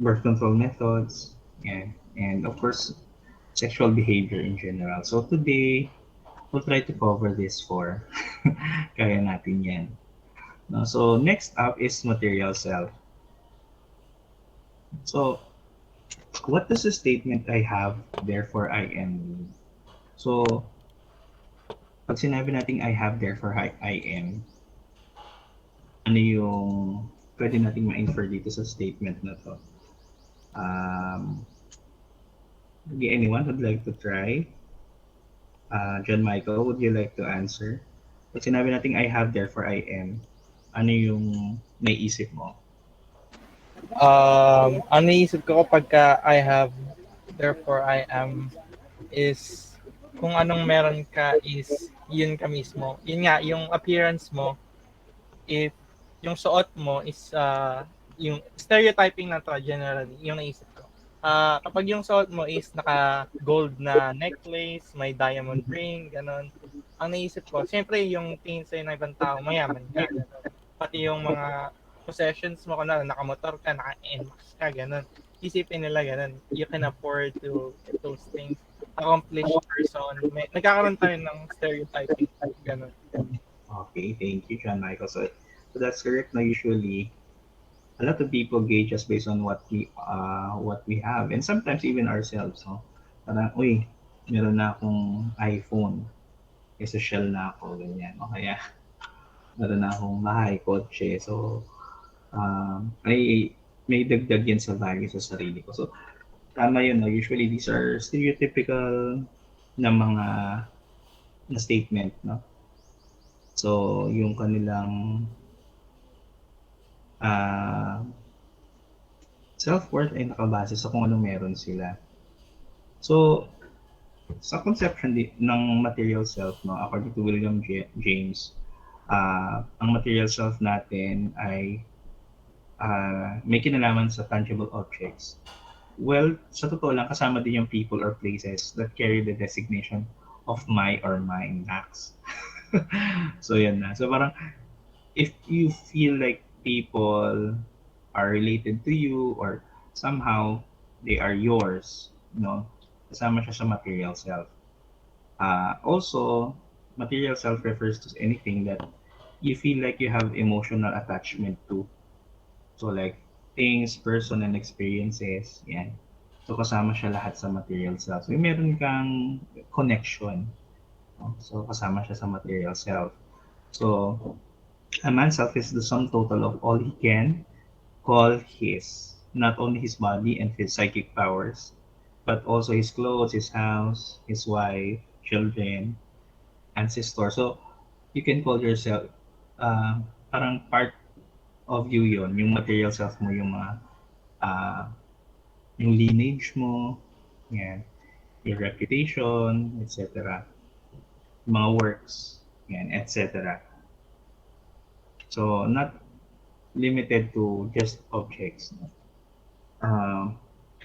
birth control methods, and of course, sexual behavior in general. So today, we'll try to cover this for kaya natin yan. No? So next up is material self. So what does the statement I have, therefore I am mean? So pag sinabi natin I have, therefore I am, ano yung pwede nating ma-infer dito sa statement na to? Um, anyone would like to try? John Michael, would you like to answer? Pag sinabi natin I have, therefore I am, ano yung naiisip mo? Ang naisip ko kapag I have, therefore I am, is kung anong meron ka is yun ka mismo. Yun nga, yung appearance mo, if yung suot mo is yung stereotyping na to generally, yung naisip ko. Kapag yung suot mo is naka gold na necklace, may diamond ring, ganon. Ang naisip ko, siyempre yung tingin sa'yo ng ibang tao, mayaman ka. Pati yung mga possessions mo, kunwari nakamotor ka, naka-NMAX ka, ganon. Isipin nila ganon. You can afford to get those things. Accomplished person. Nagkakaroon tayo ng stereotyping. Ganon. Okay, thank you, John Michael. So that's correct. No, usually a lot of people gauge us based on what we have, and sometimes even ourselves. No, parang, uy, meron na akong iPhone, eh, social na ako, ganyan. O kaya meron na akong bahay, kotse. So may dagdag yan sa value sa sarili ko. So tama yun. No? Usually these are stereotypical na mga na statement, no? So yung kanilang uh, self-worth ay nakabase sa kung anong meron sila. So, sa conception ng material self, no, according to William James, ang material self natin ay may kinalaman sa tangible objects. Well, sa totoo lang, kasama din yung people or places that carry the designation of my or mine acts. So, yan na. So, parang, if you feel like people are related to you or somehow they are yours, no? Kasama siya sa material self. Also, material self refers to anything that you feel like you have emotional attachment to. So like things, person, and experiences, yan. So kasama siya lahat sa material self. So meron kang connection. No? So kasama siya sa material self. So a man's self is the sum total of all he can call his, not only his body and his psychic powers, but also his clothes, his house, his wife, children, ancestor. So, you can call yourself, uh, parang part of you yon, yung material self mo, yung mga, uh, yung lineage mo, yan, your reputation, etc. Mga works, yan, etc. So, not limited to just objects. Um,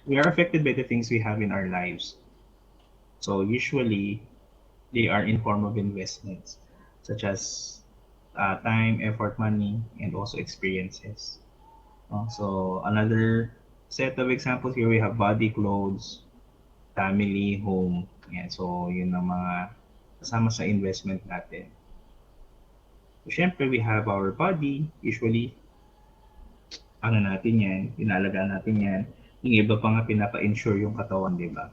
we are affected by the things we have in our lives. So usually they are in form of investments such as time, effort, money, and also experiences. So another set of examples here, we have body, clothes, family, home. Yan. So yun ang mga kasama sa investment natin. So syempre we have our body. Usually ano natin yan, pinalagaan natin yan. Yung iba pa nga pinapa-insure yung katawan, di ba?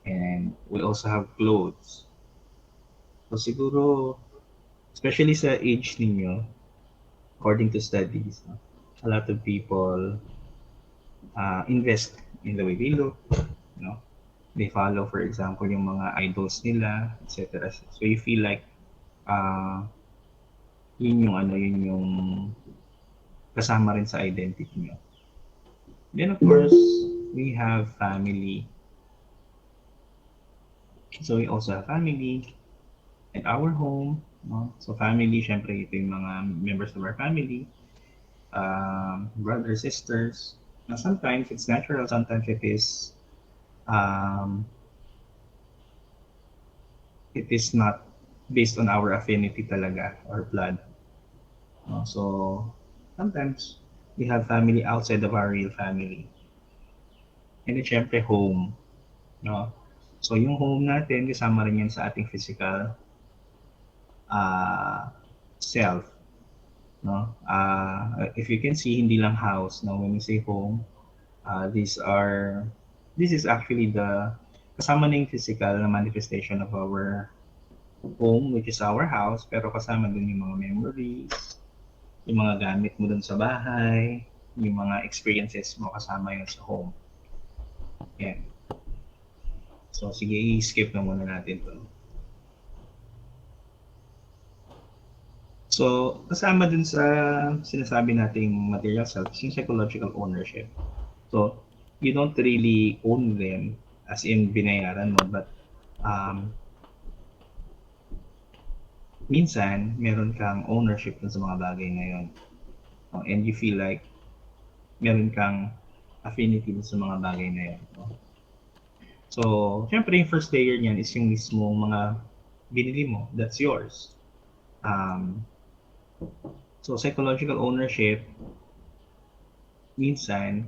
And we also have clothes. So siguro, especially sa age ninyo, according to studies, no, a lot of people invest in the way they look, you know. They follow, for example, yung mga idols nila, etc. So you feel like uh, yun yung kasama rin sa identity nyo. Then of course, we have family. So we also have family and our home. No? So family, syempre ito yung mga members of our family, brothers, sisters. Now sometimes it's natural, sometimes um, it is not based on our affinity talaga or blood. No? So sometimes we have family outside of our real family. And then syempre home, no? So yung home natin, kasama rin yan sa ating physical uh, self, no? If you can see, hindi lang house, no? When we say home, these are, this is actually the, kasama na yung physical na manifestation of our home, which is our house, pero kasama dun yung mga memories, yung mga gamit mo dun sa bahay, yung mga experiences mo kasama yun sa home. Yan. So, sige, i-skip na muna natin to. So, kasama dun sa sinasabi nating material self is yung psychological ownership. So, you don't really own them as in binayaran mo, but um, minsan, meron kang ownership dun sa mga bagay ngayon. And you feel like meron kang affinity dun sa mga bagay na yun. So, syempre yung first layer niyan is yung mismong mga binili mo. That's yours. Um, so, psychological ownership, minsan,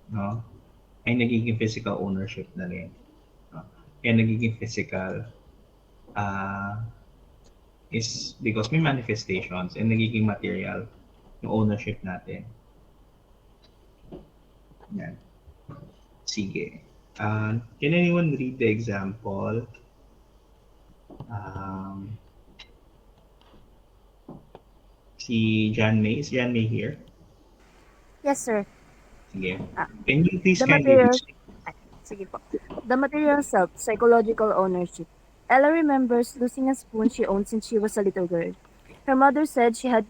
no, ay nagiging physical ownership na rin. No? Kaya nagiging physical uh, is because may manifestations and nagiging material yung ownership natin. Yan. Sige. Can anyone read the example? Um, si John May. Is John May here? Yes, sir. Sige. Ah, Can you please the kindly read? material, sige po. The material self, psychological ownership. Ella remembers losing a spoon she owned since she was a little girl. Her mother said she had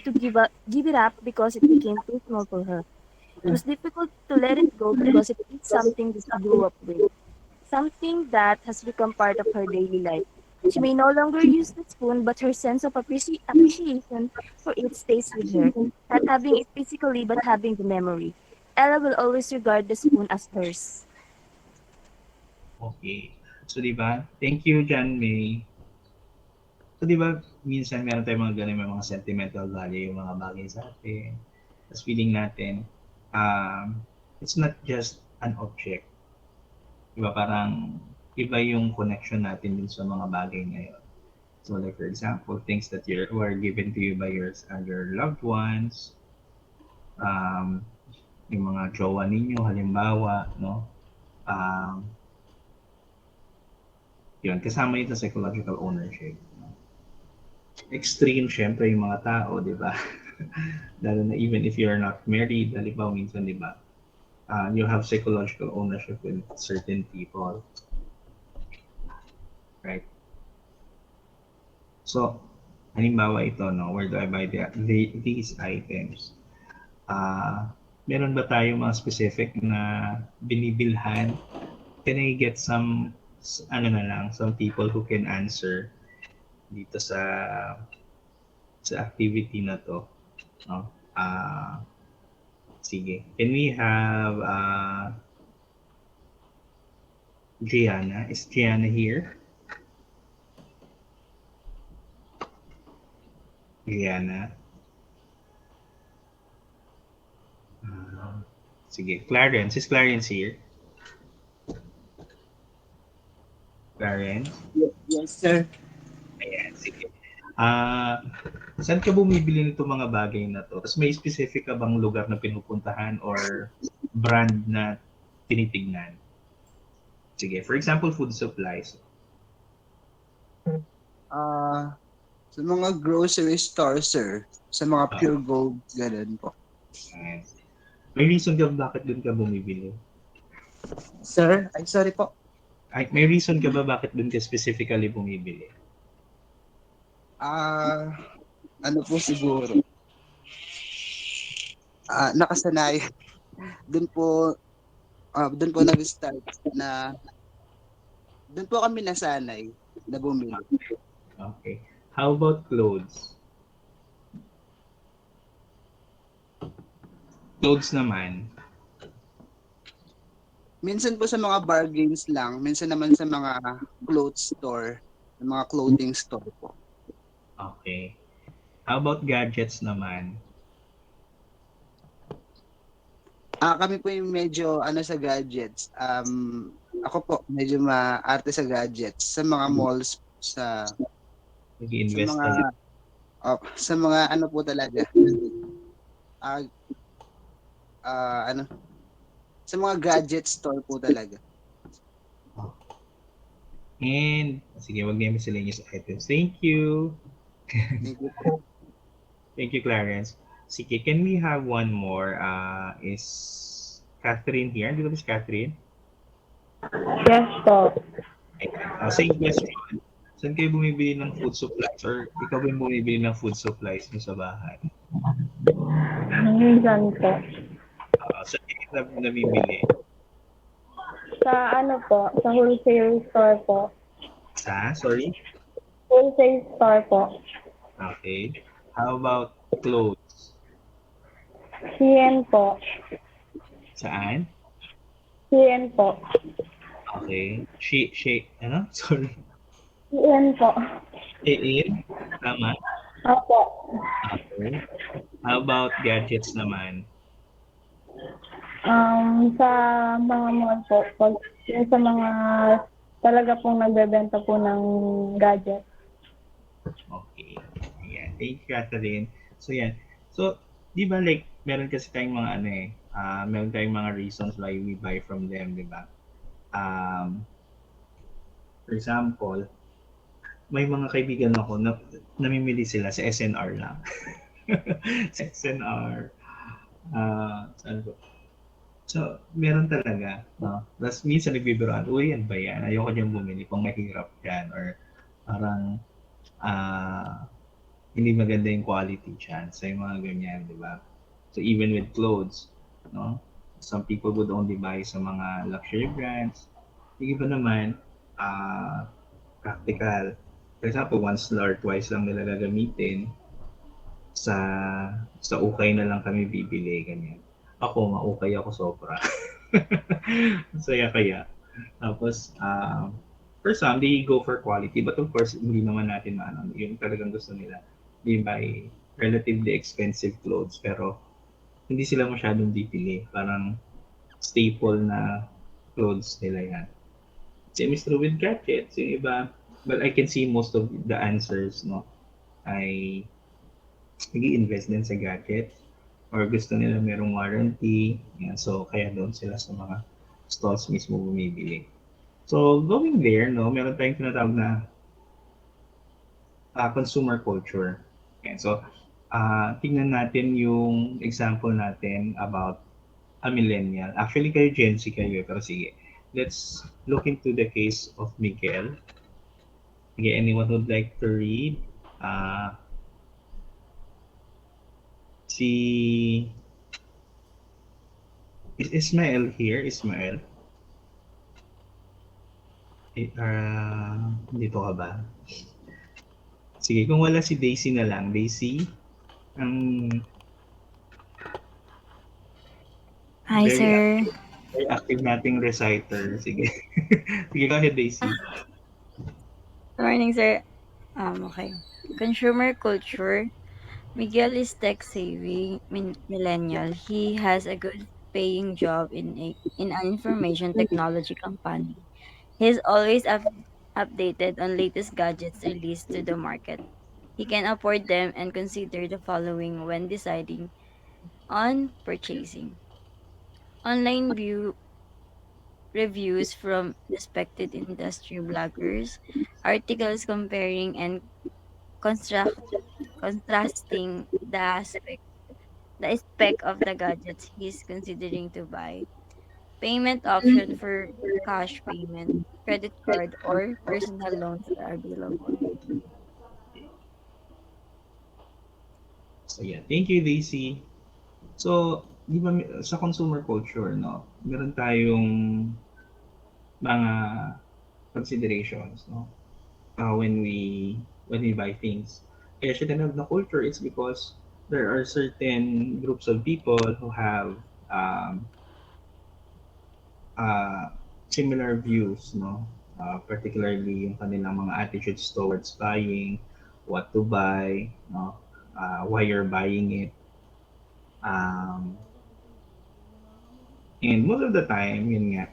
to give it up because it became too small for her. It was difficult to let it go because it is something that she grew up with, something that has become part of her daily life. She may no longer use the spoon, but her sense of appreciation for it stays with her, not having it physically, but having the memory. Ella will always regard the spoon as hers. Okay. So, di ba? Thank you, John May. So, di ba, minsan meron tayong mga ganun, may mga sentimental value yung mga bagay sa atin. Tapos feeling natin, um, it's not just an object. Di ba, parang iba yung connection natin din sa mga bagay ngayon. So, like for example, things that were given to you by your loved ones, um, yung mga jowa ninyo, halimbawa, no? Um, yun, kasama ito sa psychological ownership. Extreme, syempre, yung mga tao, di ba? Lalo na even if you're not married, halimbawa minsan, di ba? You have psychological ownership with certain people, right? So, halimbawa ito, no? Where do I buy these items? Meron ba tayo mga specific na binibilhan? Can I get some, ano na lang, some people who can answer dito sa activity na to, no? Sige. Can we have Gianna? Is Gianna here? Gianna. Uh, sige. Clarence. Is Clarence here? Clarence? Yes, sir. Ayan. Sige. Ah, saan ka bumibili nito mga bagay na to? Tapos may specific ka bang lugar na pinupuntahan or brand na tinitignan? Sige. For example, food supplies. Ah, sa mga grocery store, sir. Sa mga Ah, pure gold, ganun po. ayan. May reason ka bakit doon ka bumibili? Sir, ay sorry po. Ay, may reason ka ba bakit doon ka specifically bumibili? Ah, ano po siguro? Nakasanayan. Doon po, doon po nag-start na, doon po kami nasanay na bumili. Okay. How about clothes? Clothes naman. Minsan po sa mga bargains lang, minsan naman sa mga clothes store, sa mga clothing store po. Okay. How about gadgets naman? Kami po yung medyo ano sa gadgets. Ako po medyo maarte sa gadgets sa mga malls sa Nag-iinvest mga talaga. sa mga ano po talaga. Ah, ano sa mga gadget store po talaga. And, sige, wag na yung miscellaneous items. Thank you. Thank you po. Thank you, Clarence. Sige, can we have one more? Is Catherine here? Dito ba si Catherine? Yes po. Ayan. Same question. Saan kayo bumibili ng food supplies? Or ikaw ba yung bumibili ng food supplies mo sa bahay? Minsan po. Saan kayo nabibili? Sa ano po, sa wholesale store po. Sorry? Wholesale store po. Okay. How about clothes? CN po. Saan? CN po. Okay. Ano? Sorry. CN po. In? Tama? Opo. Okay. How about gadgets naman? Sa mga mall po, pag yung sa mga talaga pong nagbebenta po ng gadget. Okay. Ayan. Thank you, Catherine. So, yan. So, di ba like, meron kasi tayong mga ano meron tayong mga reasons why we buy from them, di ba? For example, may mga kaibigan ako na namimili sila sa SNR lang. Sa SNR. Saan ba? So, meron talaga, no? Tapos minsan nagbibiroan, uy, yan ba yan? Ayoko dyan bumili kung mahirap yan. Or parang, hindi maganda yung quality dyan. So, yung mga ganyan, di ba? So, even with clothes, no? Some people would only buy sa mga luxury brands. Yung iba naman, practical. For example, once or twice lang nila gagamitin, sa ukay na lang kami bibili, ganyan. Ako, maukay ako sobra. Saya kaya. Tapos, for some, they go for quality. But of course, hindi naman natin maano. Yung talagang gusto nila. They buy relatively expensive clothes. Pero, hindi sila masyadong bibili. Parang staple na clothes nila yan. Same is true with gadgets. Yung iba, but I can see most of the answers, no, ay nag-i-invest din sa gadgets or gusto nila merong warranty. Yan. So, kaya doon sila sa mga stalls mismo bumibili. So, going there, no, meron tayong tinatawag na consumer culture. Yan. So, tingnan natin yung example natin about a millennial. Actually, kayo Gen Z kayo, pero sige. Let's look into the case of Miguel. Okay, anyone who'd like to read? Si Is Ismael here? Ismael? Dito ka ba? Sige, kung wala si Daisy na lang. Daisy, ang Hi, very, sir. very active nating reciter. Sige. Sige, go ahead, Daisy. Good morning, sir. Okay. Consumer culture. Miguel is tech-savvy millennial. He has a good paying job in an information technology company. He's always updated on latest gadgets released to the market. He can afford them and consider the following when deciding on purchasing. Online view reviews from respected industry bloggers, articles comparing and construct, contrasting the spec of the gadgets he's considering to buy, payment option for cash payment, credit card, or personal loans are available. So, yeah. Thank you, Daisy. So, di ba sa consumer culture, no, meron tayong mga considerations, no, when we buy things. Kaya siya tinawag na culture, it's because there are certain groups of people who have um, uh, similar views, no? Particularly yung kanilang mga attitudes towards buying, what to buy, no? Why you're buying it. Um, And most of the time, yun nga,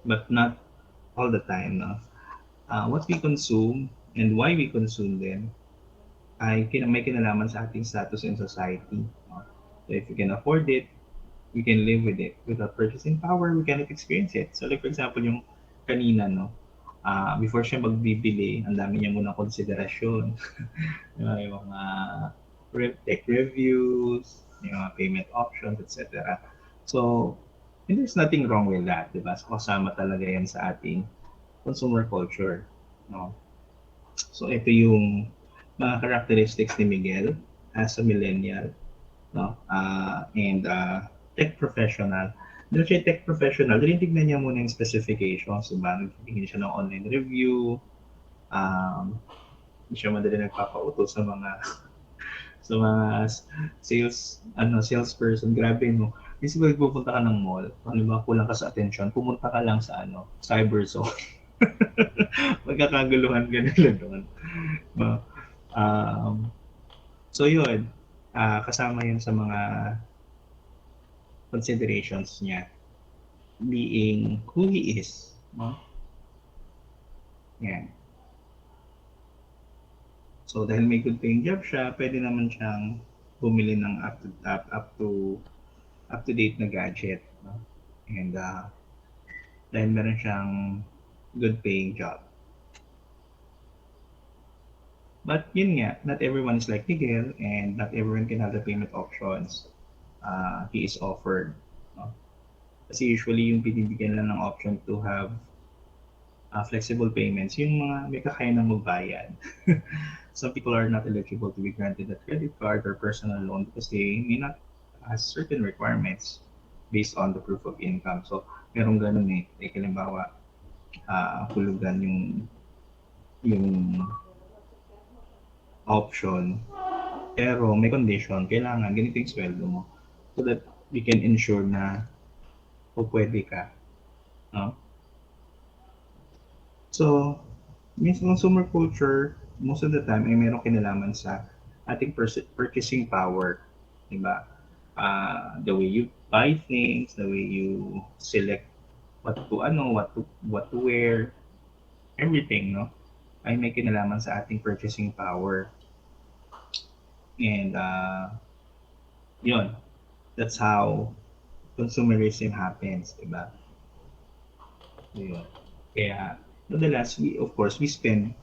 but not all the time, no? What we consume and why we consume them ay may kinalaman sa ating status in society. No? So if you can afford it, you can live with it. Without purchasing power, we cannot experience it. So like for example, yung kanina, no? Before siya magbibili, ang dami niya munang konsiderasyon. Yung mga tech reviews, yung mga payment options, etc. So, and there's nothing wrong with that, di ba? So, kasama talaga yan sa ating consumer culture. No? So, ito yung mga characteristics ni Miguel as a millennial, no? And tech professional. Dahil siya tech professional, tinitignan niya muna yung specifications, diba? Nagtitingin siya ng online review, hindi siya madali nagpapauto sa mga salesperson. Grabe, no? Kasi pag pupunta ka ng mall, halimbawa kulang ka sa attention, pumunta ka lang sa cyber zone. Magkakaguluhan ka nila doon. No? So yun, kasama yun sa mga considerations niya being who he is. No? Yan. So dahil may good paying job siya, pwede naman siyang bumili ng up to date na gadget. No? And dahil meron siyang good paying job. But yun nga, not everyone is like Miguel and not everyone can have the payment options he is offered. No? Kasi usually yung binibigyan lang ng option to have flexible payments, yung mga may kakaya ng magbayad. Some people are not eligible to be granted a credit card or personal loan because they may not have certain requirements based on the proof of income. So, merong ganun eh. Like, halimbawa, hulugan yung option, pero may condition, kailangan ganito yung sweldo mo so that we can ensure na pwede ka. No? So, yung consumer culture, most of the time ay merong kinalaman sa ating purchasing power, di ba? The way you buy things, the way you select what to wear, everything, no? Ay may kinalaman sa ating purchasing power. And yun, that's how consumerism happens, di ba? Yun. Kaya, madalas, of course, we spend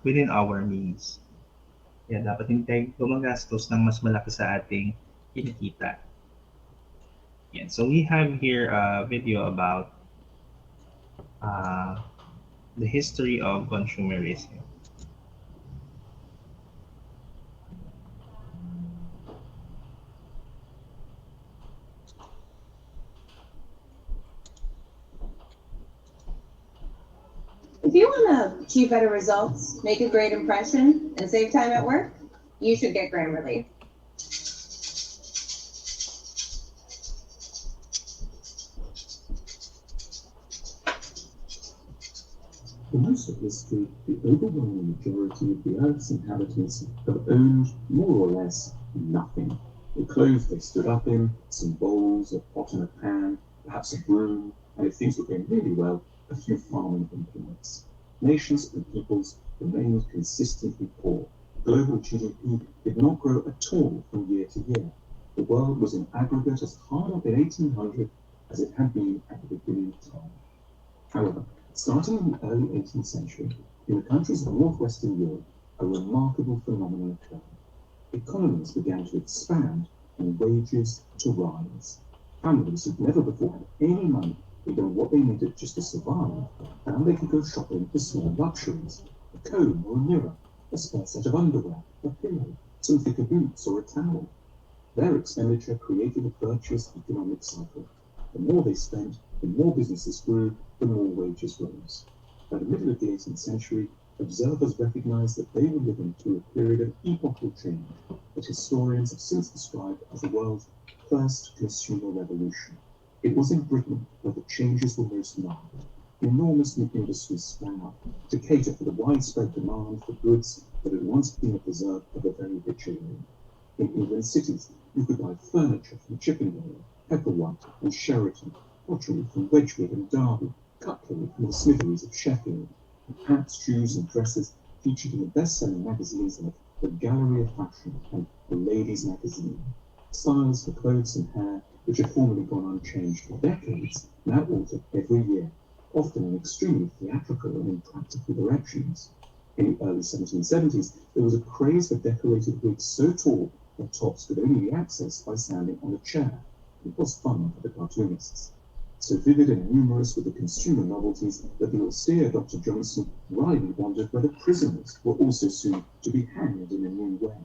within our means. Kaya dapat hindi tayo gumagastos ng mas malaki sa ating kinikita. Yan. So we have here a video about the history of consumerism. If you want to achieve better results, make a great impression, and save time at work, you should get Grammarly. For most of history, the overwhelming majority of the Earth's inhabitants have owned, more or less, nothing. The clothes they stood up in, some bowls, a pot and a pan, perhaps a broom, and if things were going really well, a few farming implements. Nations and peoples remained consistently poor. Global GDP did not grow at all from year to year. The world was in aggregate as hard up in 1800 as it had been at the beginning of time. However, starting in the early 18th century, in the countries of northwestern Europe, a remarkable phenomenon occurred. Economies began to expand and wages to rise. Families who'd never before had any money, even what they needed just to survive, found they could go shopping for small luxuries, a comb or a mirror, a spare set of underwear, a pillow, some thicker boots or a towel. Their expenditure created a virtuous economic cycle. The more they spent, the more businesses grew, the more wages rose. By the middle of the 18th century, observers recognized that they were living through a period of epochal change that historians have since described as the world's first consumer revolution. It was in Britain where the changes were most marked. Enormous new industries sprang up to cater for the widespread demand for goods that had once been a preserve of a very rich area. In England cities, you could buy furniture from Chippendale, Pepperwhite and Sheraton, pottery from Wedgwood and Derby, cutlery from the smitheries of Sheffield, and hats, shoes, and dresses featured in the best-selling magazines like The Gallery of Fashion and The Ladies' Magazine. Styles for clothes and hair, which had formerly gone unchanged for decades, now altered every year, often in extremely theatrical and impractical directions. In the early 1770s, there was a craze for decorated wigs so tall that tops could only be accessed by standing on a chair. It was fun for the cartoonists. So vivid and numerous were the consumer novelties that the austere Dr. Johnson wryly wondered whether prisoners were also soon to be hanged in a new way.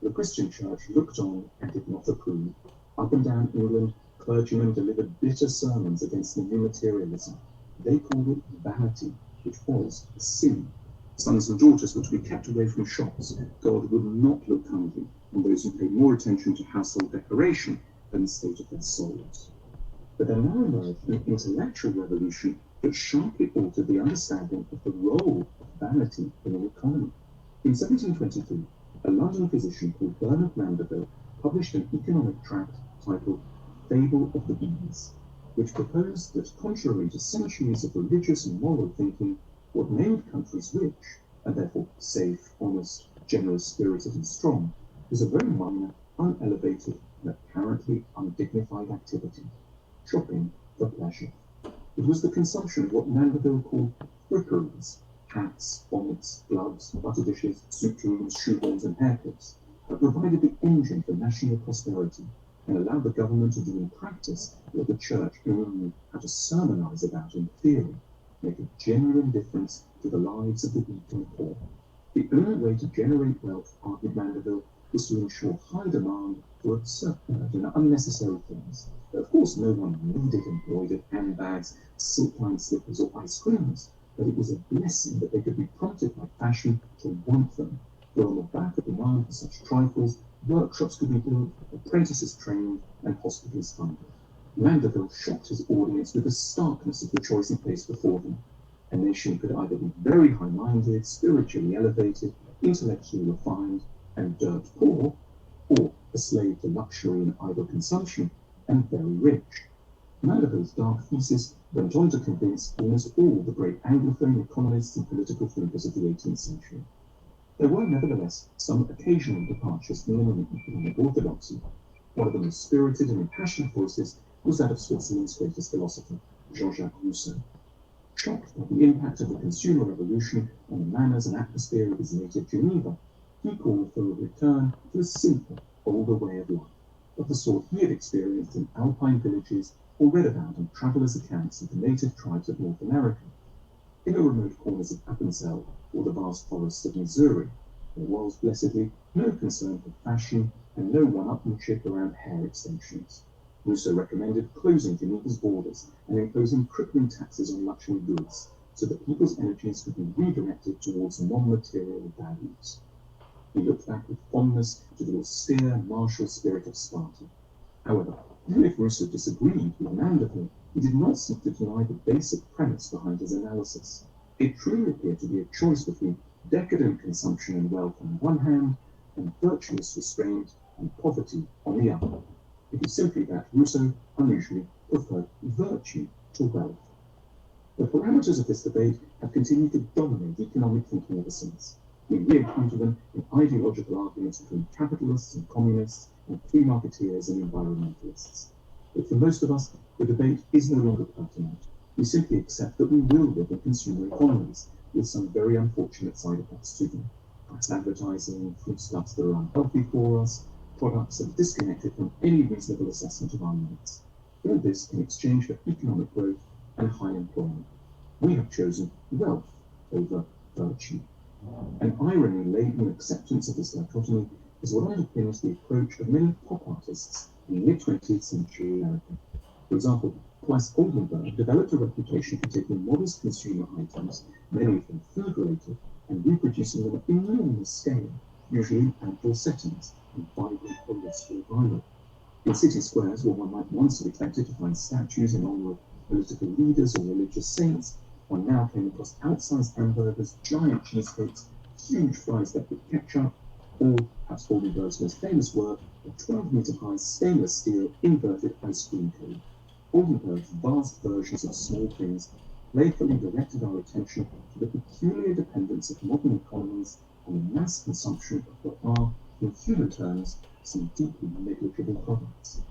The Christian church looked on and did not approve. Up and down England, clergymen delivered bitter sermons against the new materialism. They called it vanity, which was a sin. Sons and daughters were to be kept away from shops. God would not look kindly on those who paid more attention to household decoration than the state of their souls. But there now emerged an intellectual revolution that sharply altered the understanding of the role of vanity in an economy. In 1723, a London physician called Bernard Mandeville published an economic tract titled Fable of the Bees, which proposed that, contrary to centuries of religious and moral thinking, what made countries rich, and therefore safe, honest, generous, spirited, and strong, was a very minor, unelevated, and apparently undignified activity: shopping for pleasure. It was the consumption of what Mandeville called fripperies: hats, bonnets, gloves, butter dishes, soup tureens, shoehorns, and hairclips, that provided the engine for national prosperity and allowed the government to do in practice what the church only knew how to sermonize about in theory: make a genuine difference to the lives of the weak and poor. The only way to generate wealth, argued Mandeville, was to ensure high demand for absurd and unnecessary things. But of course, no one needed embroidered handbags, silk-lined slippers, or ice creams, but it was a blessing that they could be prompted by fashion to want them. For on the back of demand for such trifles, workshops could be built, apprentices trained, and hospitals funded. Mandeville shocked his audience with the starkness of the choice he placed before them. A nation could either be very high-minded, spiritually elevated, intellectually refined, and dirt poor, or a slave to luxury and idle consumption, and very rich. Mandeville's dark thesis went on to convince almost all the great Anglophone economists and political thinkers of the 18th century. There were nevertheless some occasional departures from the economic orthodoxy. One of the most spirited and impassioned voices was that of Switzerland's greatest philosopher, Jean-Jacques Rousseau. Shocked by the impact of the consumer revolution on the manners and atmosphere of his native Geneva, he called for a return to a simple, older way of life, of the sort he had experienced in Alpine villages or read about in travellers' accounts of the native tribes of North America. In the remote corners of Appenzell or the vast forests of Missouri, there was, blessedly, no concern for fashion and no one-upmanship around hair extensions. Rousseau recommended closing Geneva's borders and imposing crippling taxes on luxury goods, so that people's energies could be redirected towards non-material values. He looked back with fondness to the austere, martial spirit of Sparta. However, even if Rousseau disagreed with Mandeville, he did not seek to deny the basic premise behind his analysis. It truly appeared to be a choice between decadent consumption and wealth on the one hand, and virtuous restraint and poverty on the other. It was simply that Rousseau unusually preferred virtue to wealth. The parameters of this debate have continued to dominate economic thinking ever since. We re-encounter them in ideological arguments between capitalists and communists, and free marketeers and environmentalists. But for most of us, the debate is no longer pertinent. We simply accept that we will live in consumer economies, with some very unfortunate side effects to them. Price advertising, foodstuffs that are unhealthy for us, products that are disconnected from any reasonable assessment of our needs. All this in exchange for economic growth and high employment. We have chosen wealth over virtue. An irony-laden acceptance of this dichotomy is what underpins the approach of many pop artists in mid-20th century America. For example, Twice Oldenburg developed a reputation for taking modest consumer items, many of them food-related, and reproducing them at enormous scale, usually in outdoor settings, in vibrant forestry environment. In city squares where one might once have expected to find statues in honor of political leaders or religious saints, one now came across outsized hamburgers, giant cheesecakes, huge fries that with ketchup, or perhaps Oldenburg's most famous work, a 12-meter high stainless steel inverted ice cream cone. Oldenburg's vast versions of small things playfully directed our attention to the peculiar dependence of modern economies on the mass consumption of what are, in human terms, some deeply negligible products.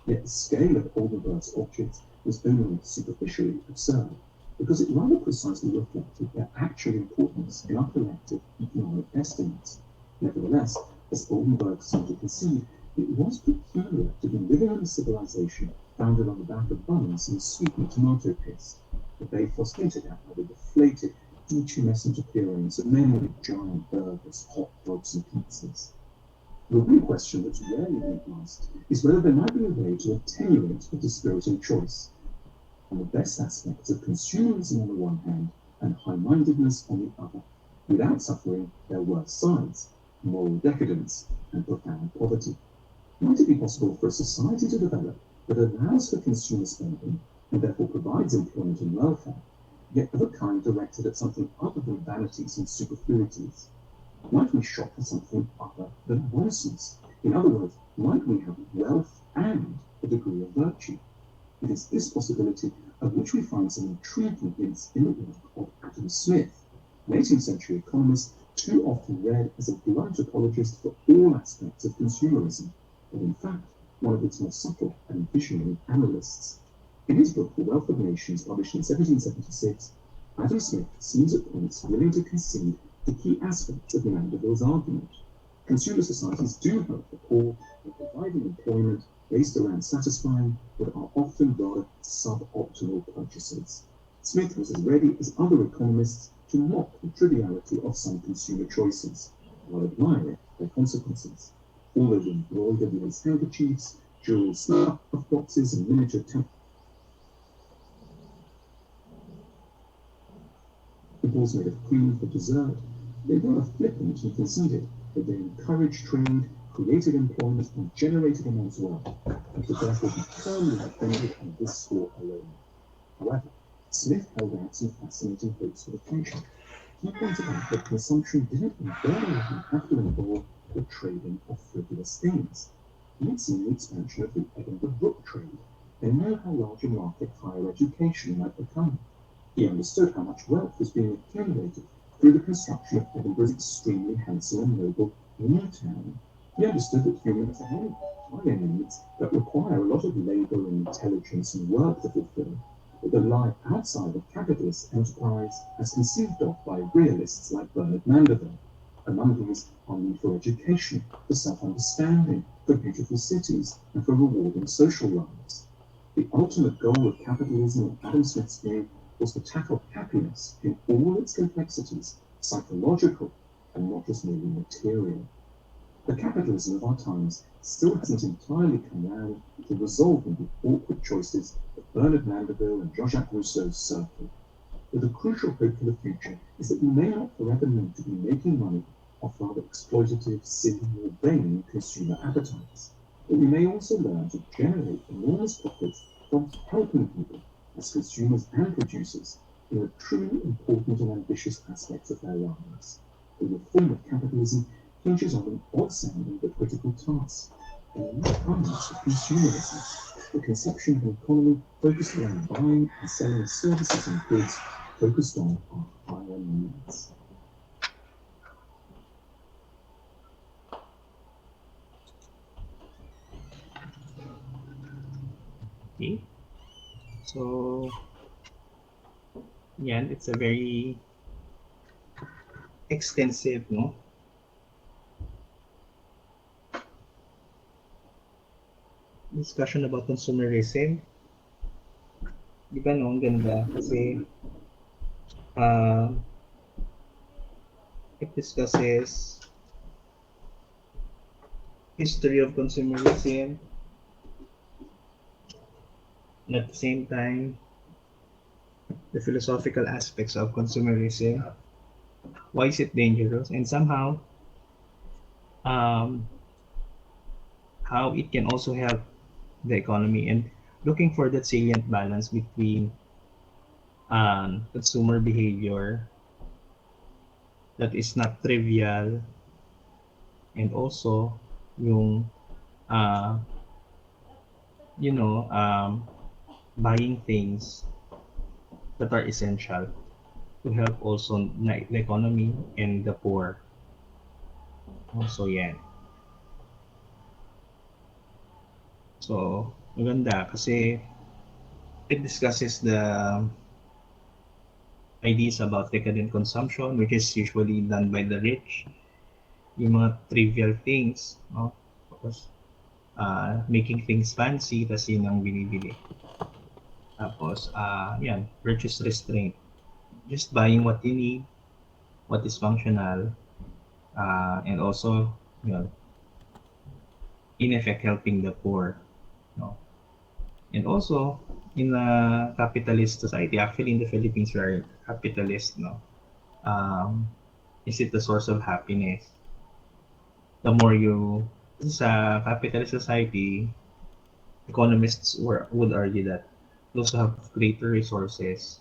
Yet the scale of Oldenburg's objects was only superficially absurd, because it rather precisely reflected their actual importance in our collective economic destinies. Nevertheless, as Oldenburg seemed to concede, it was peculiar to be living in a civilization founded on the back of buns and sweetened tomato paste. The bathos hinted at by the deflated, detumescent appearance of many giant burgers, hot dogs, and pizzas. The real question that's rarely been asked is whether there might be a way to attenuate the dispiriting choice. On the best aspects of consumerism on the one hand and high-mindedness on the other, without suffering their worst sides, moral decadence and profound poverty. Might it be possible for a society to develop that allows for consumer spending and therefore provides employment and welfare, yet of a kind directed at something other than vanities and superfluities? Might we shop for something other than honestness? In other words, might we have wealth and a degree of virtue? It is this possibility of which we find some intriguing hints in the work of Adam Smith, an 18th century economist too often read as a blunt apologist for all aspects of consumerism, but in fact one of its more subtle and visionary analysts. In his book The Wealth of Nations, published in 1776, Adam Smith seems at points willing to concede the key aspects of Mandeville's argument. Consumer societies do help the poor by providing employment based around satisfying what are often rather suboptimal purchases. Smith was as ready as other economists to mock the triviality of some consumer choices, while admiring their consequences. All those embroidered lace handkerchiefs, jewelry snuff boxes, and miniature temples made of cream for dessert, they were flippant and conceited, but they encouraged trade, created employment, and generated immense wealth, and could therefore be firmly defended on this score alone. However, Smith held out some fascinating hopes for the future. He pointed out that consumption didn't invariably have to involve the trading of frivolous things. He had seen the expansion of the Edinburgh book trade, and knew how large a market higher education might become. He understood how much wealth was being accumulated through the construction of Edinburgh's extremely handsome and noble new town. He understood that humans have higher needs that require a lot of labour and intelligence and work to fulfil, but that lie outside of capitalist enterprise as conceived of by realists like Bernard Mandeville. Among these are need for education, for self-understanding, for beautiful cities, and for rewarding social lives. The ultimate goal of capitalism in Adam Smith's view was to tackle happiness in all its complexities, psychological and not just merely material. The capitalism of our times still hasn't entirely come round to resolving the awkward choices of Bernard Mandeville and Jean-Jacques Rousseau's circle. But the crucial hope for the future is that we may not forever need to be making money off rather exploitative, silly, or vain consumer appetites, but we may also learn to generate enormous profits from helping people as consumers and producers in a truly important and ambitious aspect of their lives. The reform of capitalism hinges on an odd-sounding but critical task, a new kind of consumerism, the conception of an economy focused around buying and selling services and goods focused on our higher needs. Okay. So, yeah, it's a very extensive, no, discussion about consumerism. Di ba, no? Ang ganda. Kasi, uh, it discusses history of consumerism, and at the same time, the philosophical aspects of consumerism. Why is it dangerous? And somehow, um, how it can also help the economy, and looking for that salient balance between consumer behavior that is not trivial, and also yung uh, you know, buying things that are essential to help also the economy and the poor. So, yan. So, maganda kasi it discusses the ideas about decadent consumption, which is usually done by the rich, yung mga trivial things, no? Tapos, making things fancy, tas yun ang binibili. Tapos, yan, purchase restraint. Just buying what you need, what is functional, and also, yun, in effect, helping the poor, no? And also, in a capitalist society, actually in the Philippines, we are capitalist, no? Um, is it the source of happiness? The more you, sa capitalist society, economists would argue that those who have greater resources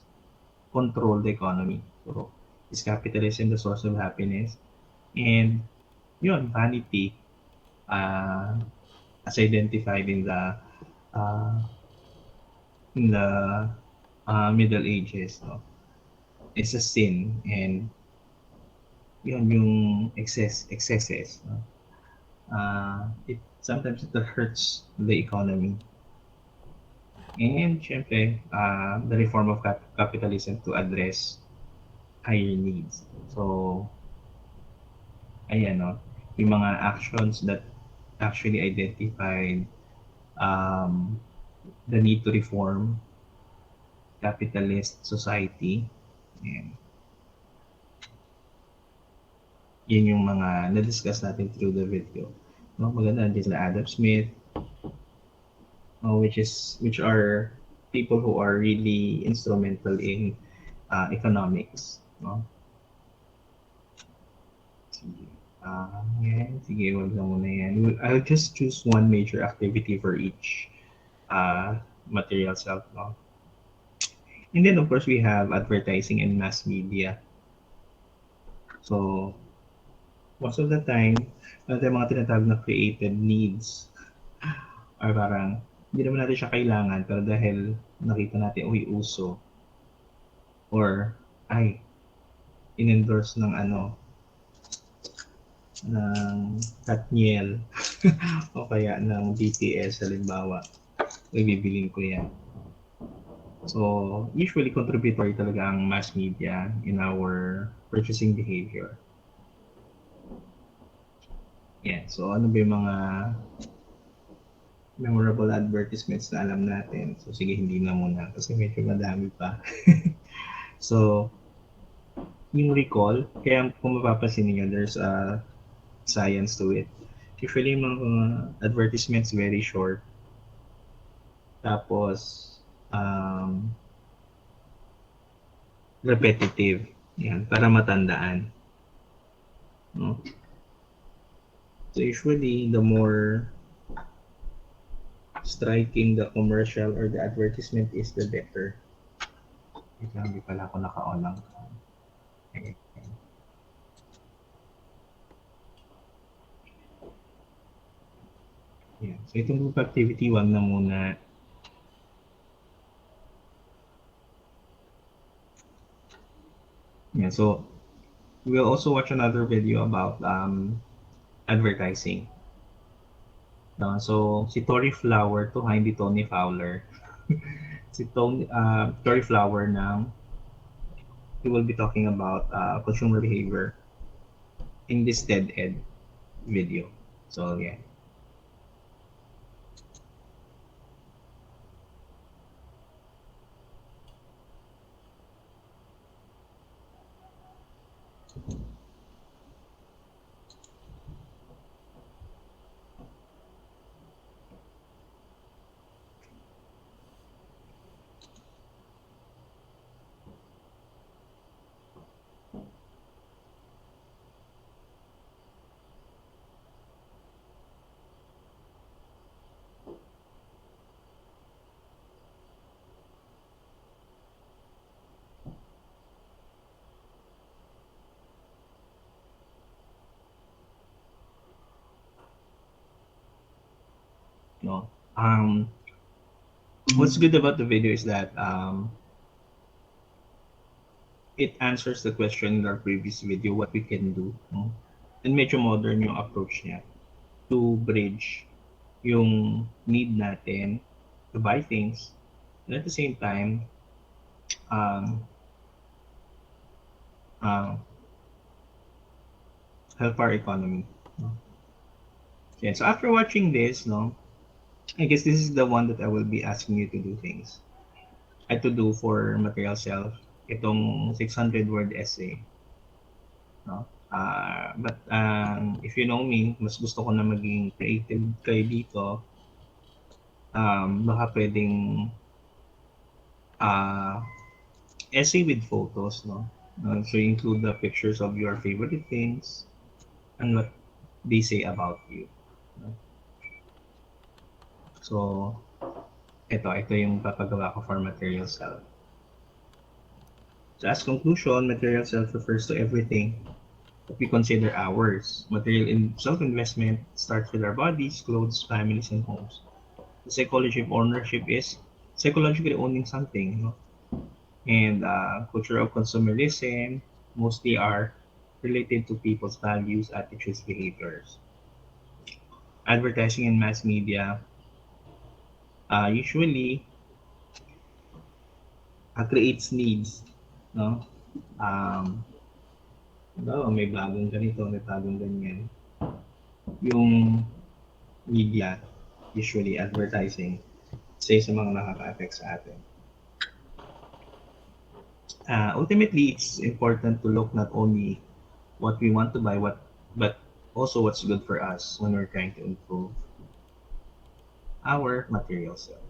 control the economy. So, is capitalism the source of happiness? And yun, vanity, uh, as identified uh, in the Middle Ages, no? It's a sin, and yun yung excesses, no? It sometimes it hurts the economy. And syempre, the reform of capitalism to address higher needs. So, ayan, no? Yung mga actions that actually identified um, the need to reform capitalist society. Ayan. Yun yung mga na-discuss natin through the video. No, maganda din sila Adam Smith, which are people who are really instrumental in economics. No? Sige. Yan. Sige, wag na muna yan. I'll just choose one major activity for each material self. No? And then, of course, we have advertising and mass media. So, most of the time, yung mga tinatawag na created needs or parang hindi naman natin siya kailangan pero dahil nakita natin, uy, uso or ay, in-endorse ng ng Katniel o kaya ng BTS halimbawa, uy, bibilin ko yan. So, usually contributory talaga ang mass media in our purchasing behavior. Yeah, so ano ba yung mga memorable advertisements na alam natin? So, sige, hindi na muna kasi medyo madami pa. So, yung recall, kaya kung mapapansin niyo, there's a science to it. Usually, yung mga advertisements very short. Tapos, um, repetitive. Yan, para matandaan. No? So, usually, the more striking the commercial or the advertisement is, the better. Wait lang, hindi pala ako naka-on lang. Okay. Yeah. So, itong group activity, wag na muna. Yeah, so we'll also watch another video about advertising. So, si Tori Flower to, hindi Tony Fowler. Si Tori Flower na he will be talking about consumer behavior in this TED Ed video. So, yeah. no? What's good about the video is that it answers the question in our previous video, what we can do, no? And medyo modern yung approach niya to bridge yung need natin to buy things and at the same time um, uh, help our economy. No? Yeah, so after watching this, no, I guess this is the one that I will be asking you to do things. I to do for material self, itong 600 word essay. No? But if you know me, mas gusto ko na maging creative kayo dito. Baka pwedeng uh, essay with photos, no? So you include the pictures of your favorite things and what they say about you. No? So, ito yung papagawa ko for material self. So as conclusion, material self refers to everything that we consider ours. Material in self-investment starts with our bodies, clothes, families, and homes. The psychology of ownership is psychologically owning something, no? And culture of consumerism mostly are related to people's values, attitudes, behaviors. Advertising and mass media usually creates needs, no? Um, may bagong ganito, may bagong ganyan. Yung media, usually advertising, isa sa mga nakaka-affect sa atin. Ultimately, it's important to look not only what we want to buy, but also what's good for us when we're trying to improve our material self.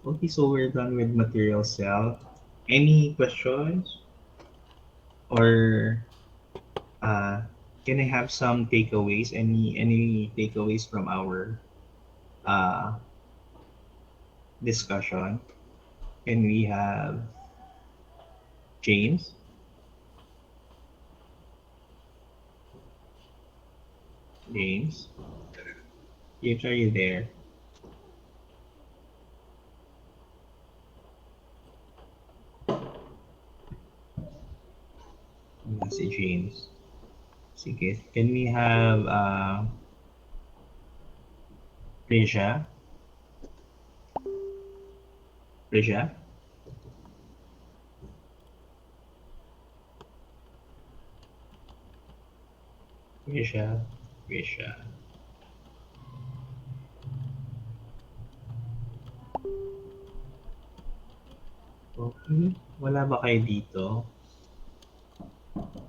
Okay, so we're done with material self. Any questions? Or can I have some takeaways? Any takeaways from our uh, discussion? Can we have James? James? James, are you there? Si James. Sige. Can we have Reja? Reja? Reja? Reja. Okay. Wala ba kayo dito?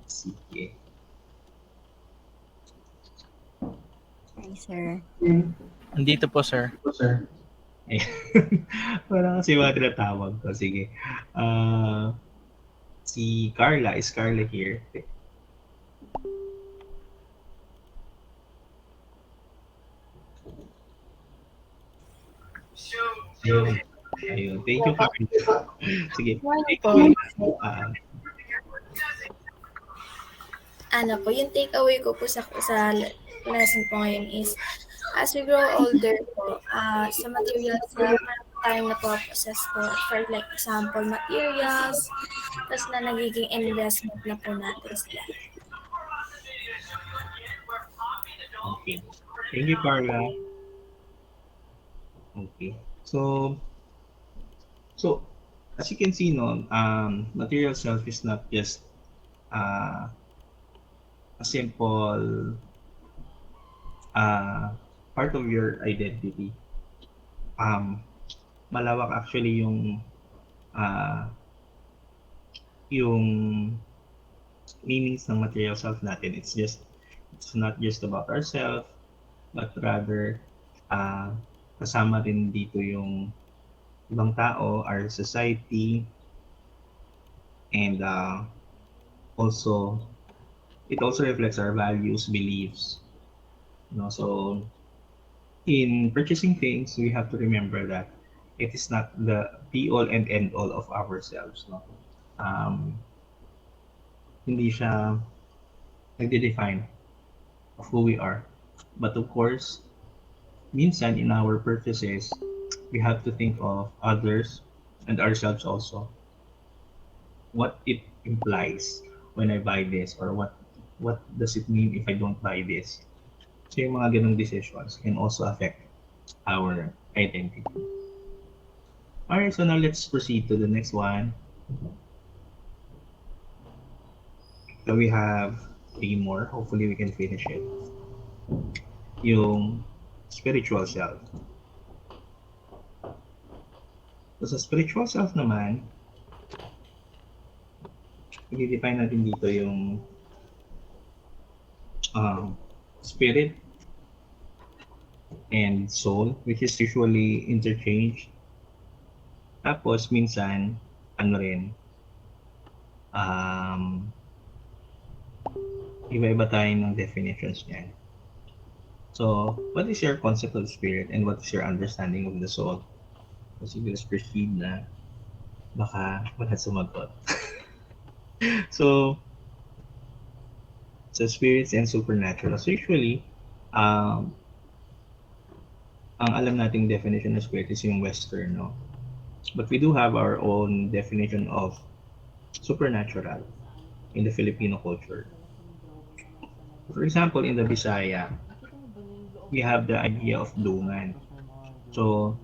Sige. Hi, sir. Andito po, sir. Wala kasi mga tinatawag ko. Sige. Si Carla. Is Carla here? Ayun. Ayun. Thank you, Carla. Sige. Morning Thank po. you. Ano po, yung takeaway ko po sa lesson po ngayon is, as we grow older po, sa materials na marami tayong napopossess po. For like example, materials, tapos na nagiging investment na po natin sila. Okay. Thank you, Carla. Okay. So as you can see, no, material self is not just uh, a simple part of your identity. Malawak actually uh, yung meanings ng material self natin. It's not just about ourselves, but rather kasama rin dito yung ibang tao, our society, and also it also reflects our values, beliefs. You know, so in purchasing things, we have to remember that it is not the be all and end all of ourselves. No? Um, hindi siya nagde-define of who we are. But of course, minsan in our purchases, we have to think of others and ourselves also. What it implies when I buy this, or what does it mean if I don't buy this. So yung mga ganong decisions can also affect our identity. Alright, so now let's proceed to the next one. So we have three more. Hopefully we can finish it. Yung spiritual self. So sa spiritual self naman, i-define natin dito yung spirit and soul, which is usually interchanged. Tapos minsan, ano rin, iba-iba tayo ng definitions niyan. So, what is your concept of spirit and what is your understanding of the soul? Kasi let's proceed na baka wala sumagot. So, spirits and supernatural. So usually, ang alam nating definition of spirit is yung Western, no? But we do have our own definition of supernatural in the Filipino culture. For example, in the Bisaya, we have the idea of dungan. So,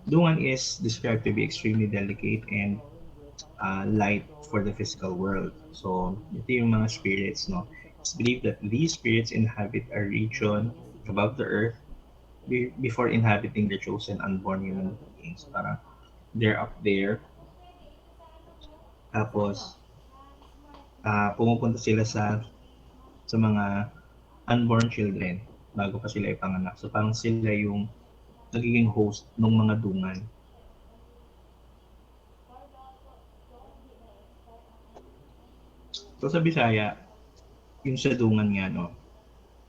dungan is described to be extremely delicate and light for the physical world. So, ito yung mga spirits, no? It's believed that these spirits inhabit a region above the earth before inhabiting the chosen unborn human beings. Parang they're up there. Tapos, pumupunta sila sa mga unborn children bago pa sila ipanganak. So, parang sila yung nagiging host ng mga dungan. So, sa Bisaya, yung sa dungan nga, no,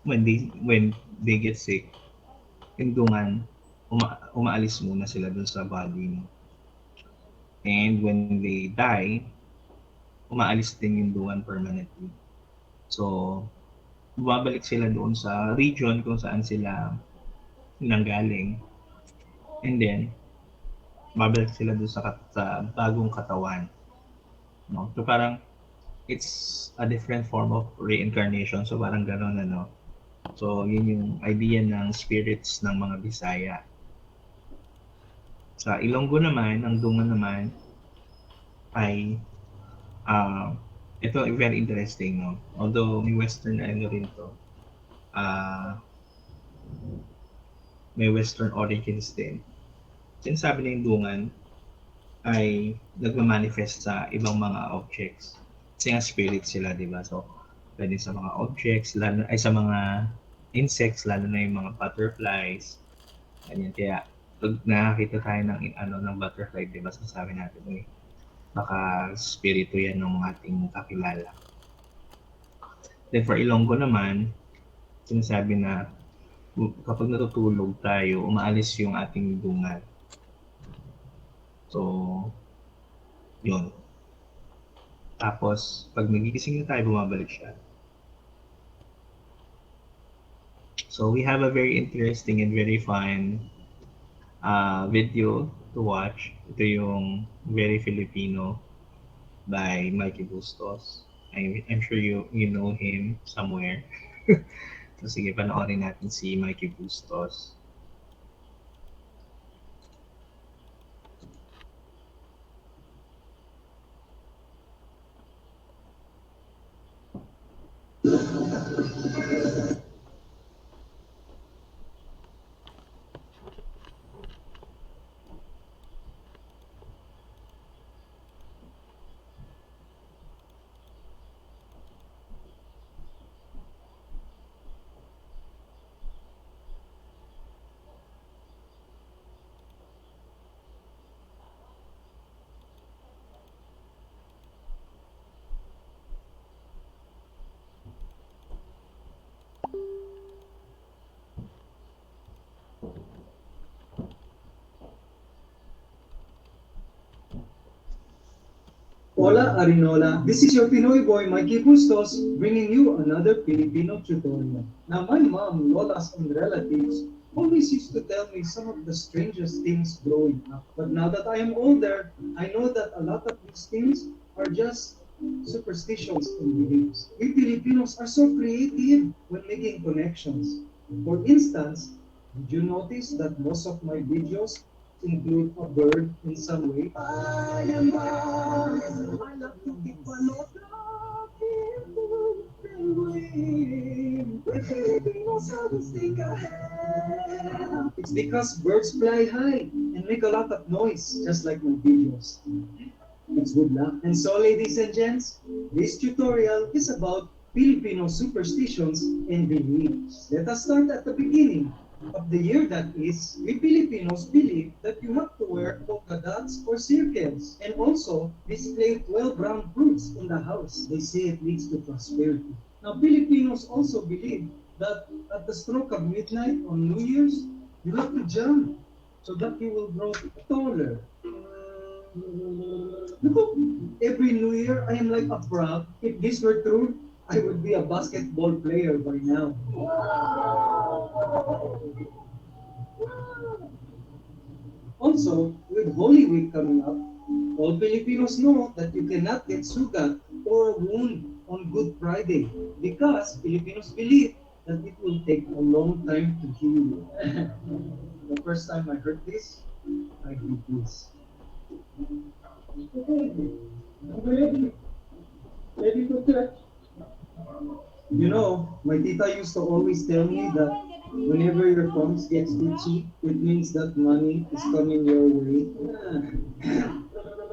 when they get sick, yung dungan, umaalis muna sila dun sa body, no? And when they die, umaalis din yung dungan permanently. So, babalik sila doon sa region kung saan sila nanggaling. And then, babalik sila doon sa bagong katawan. No? So, parang, it's a different form of reincarnation. So, parang gano'n, ano. So, yun yung idea ng spirits ng mga Bisaya. Sa Ilonggo naman, ang dungan naman, ay ito very interesting, no? Although may western ano rin to, may western origins din. Sinasabi na yung dungan ay nagmamanifest sa ibang mga objects. Kasi nga spirit sila, di ba? So, pwede sa mga objects, lalo ay sa mga insects, lalo na yung mga butterflies. Ganyan. Kaya, pag nakakita tayo ng butterfly, di ba? Sasabi natin, baka spirito yan ng ating kakilala. Then for Ilonggo naman, sinasabi na kapag natutulog tayo, umaalis yung ating dungan. So, yun. Tapos, pag nagigising na tayo, bumabalik siya. So, we have a very interesting and very fun video to watch. Ito yung Very Filipino by Mikey Bustos. I'm sure you know him somewhere. So sige, panoorin natin si Mikey Bustos. Hola Arinola, this is your Pinoy boy Mikey Bustos bringing you another Filipino tutorial. Now my mom, lolas, and relatives always used to tell me some of the strangest things growing up. But now that I am older, I know that a lot of these things are just superstitions and beliefs. We Filipinos are so creative when making connections. For instance, did you notice that most of my videos include a bird in some way? I am Mars. I love to keep a note of penguin. We Filipinos always think ahead. It's because birds fly high and make a lot of noise, just like my videos. It's good luck. And so, ladies and gents, this tutorial is about Filipino superstitions and beliefs. Let us start at the beginning of the year that is. We Filipinos believe that you have to wear polka dots or circles and also display 12 brown fruits in the house. They say it leads to prosperity. Now, Filipinos also believe that at the stroke of midnight on New Year's, you have to jump so that you will grow taller. Look, every New Year I am like a frog. If this were true, I would be a basketball player by now. Also, with Holy Week coming up, all Filipinos know that you cannot get sugat or a wound on Good Friday because Filipinos believe that it will take a long time to heal. The first time I heard this, I did this. Ready, ready to touch. You know, my tita used to always tell me that whenever your thumbs gets itchy, it means that money is coming your way.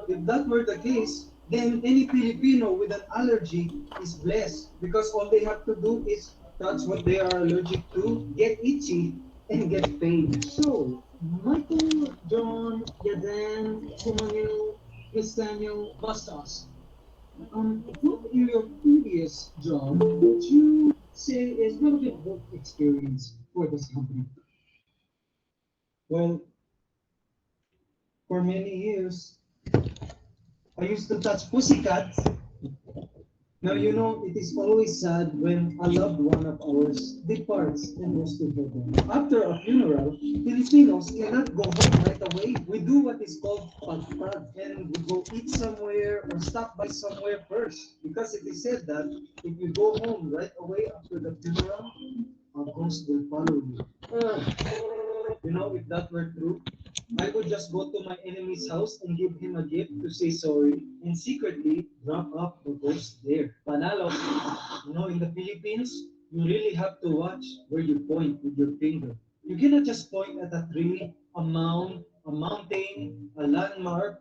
If that were the case, then any Filipino with an allergy is blessed because all they have to do is touch what they are allergic to, get itchy, and get paid. So, Michael, John, Yadan, Sumanil, Cristiano, Bastos. What in your previous job would you say is relevant work experience for this company? Well, for many years, I used to touch pussycats. Now, you know, it is always sad when a loved one of ours departs and goes to heaven. After a funeral, Filipinos cannot go home right away. We do what is called pagpag, and we go eat somewhere or stop by somewhere first. Because it is said that if you go home right away after the funeral, a ghost will follow you. You know, if that were true, I would just go to my enemy's house and give him a gift to say sorry and secretly drop off the ghost there. Panalo, you know, in the Philippines, you really have to watch where you point with your finger. You cannot just point at a tree, a mound, a mountain, a landmark.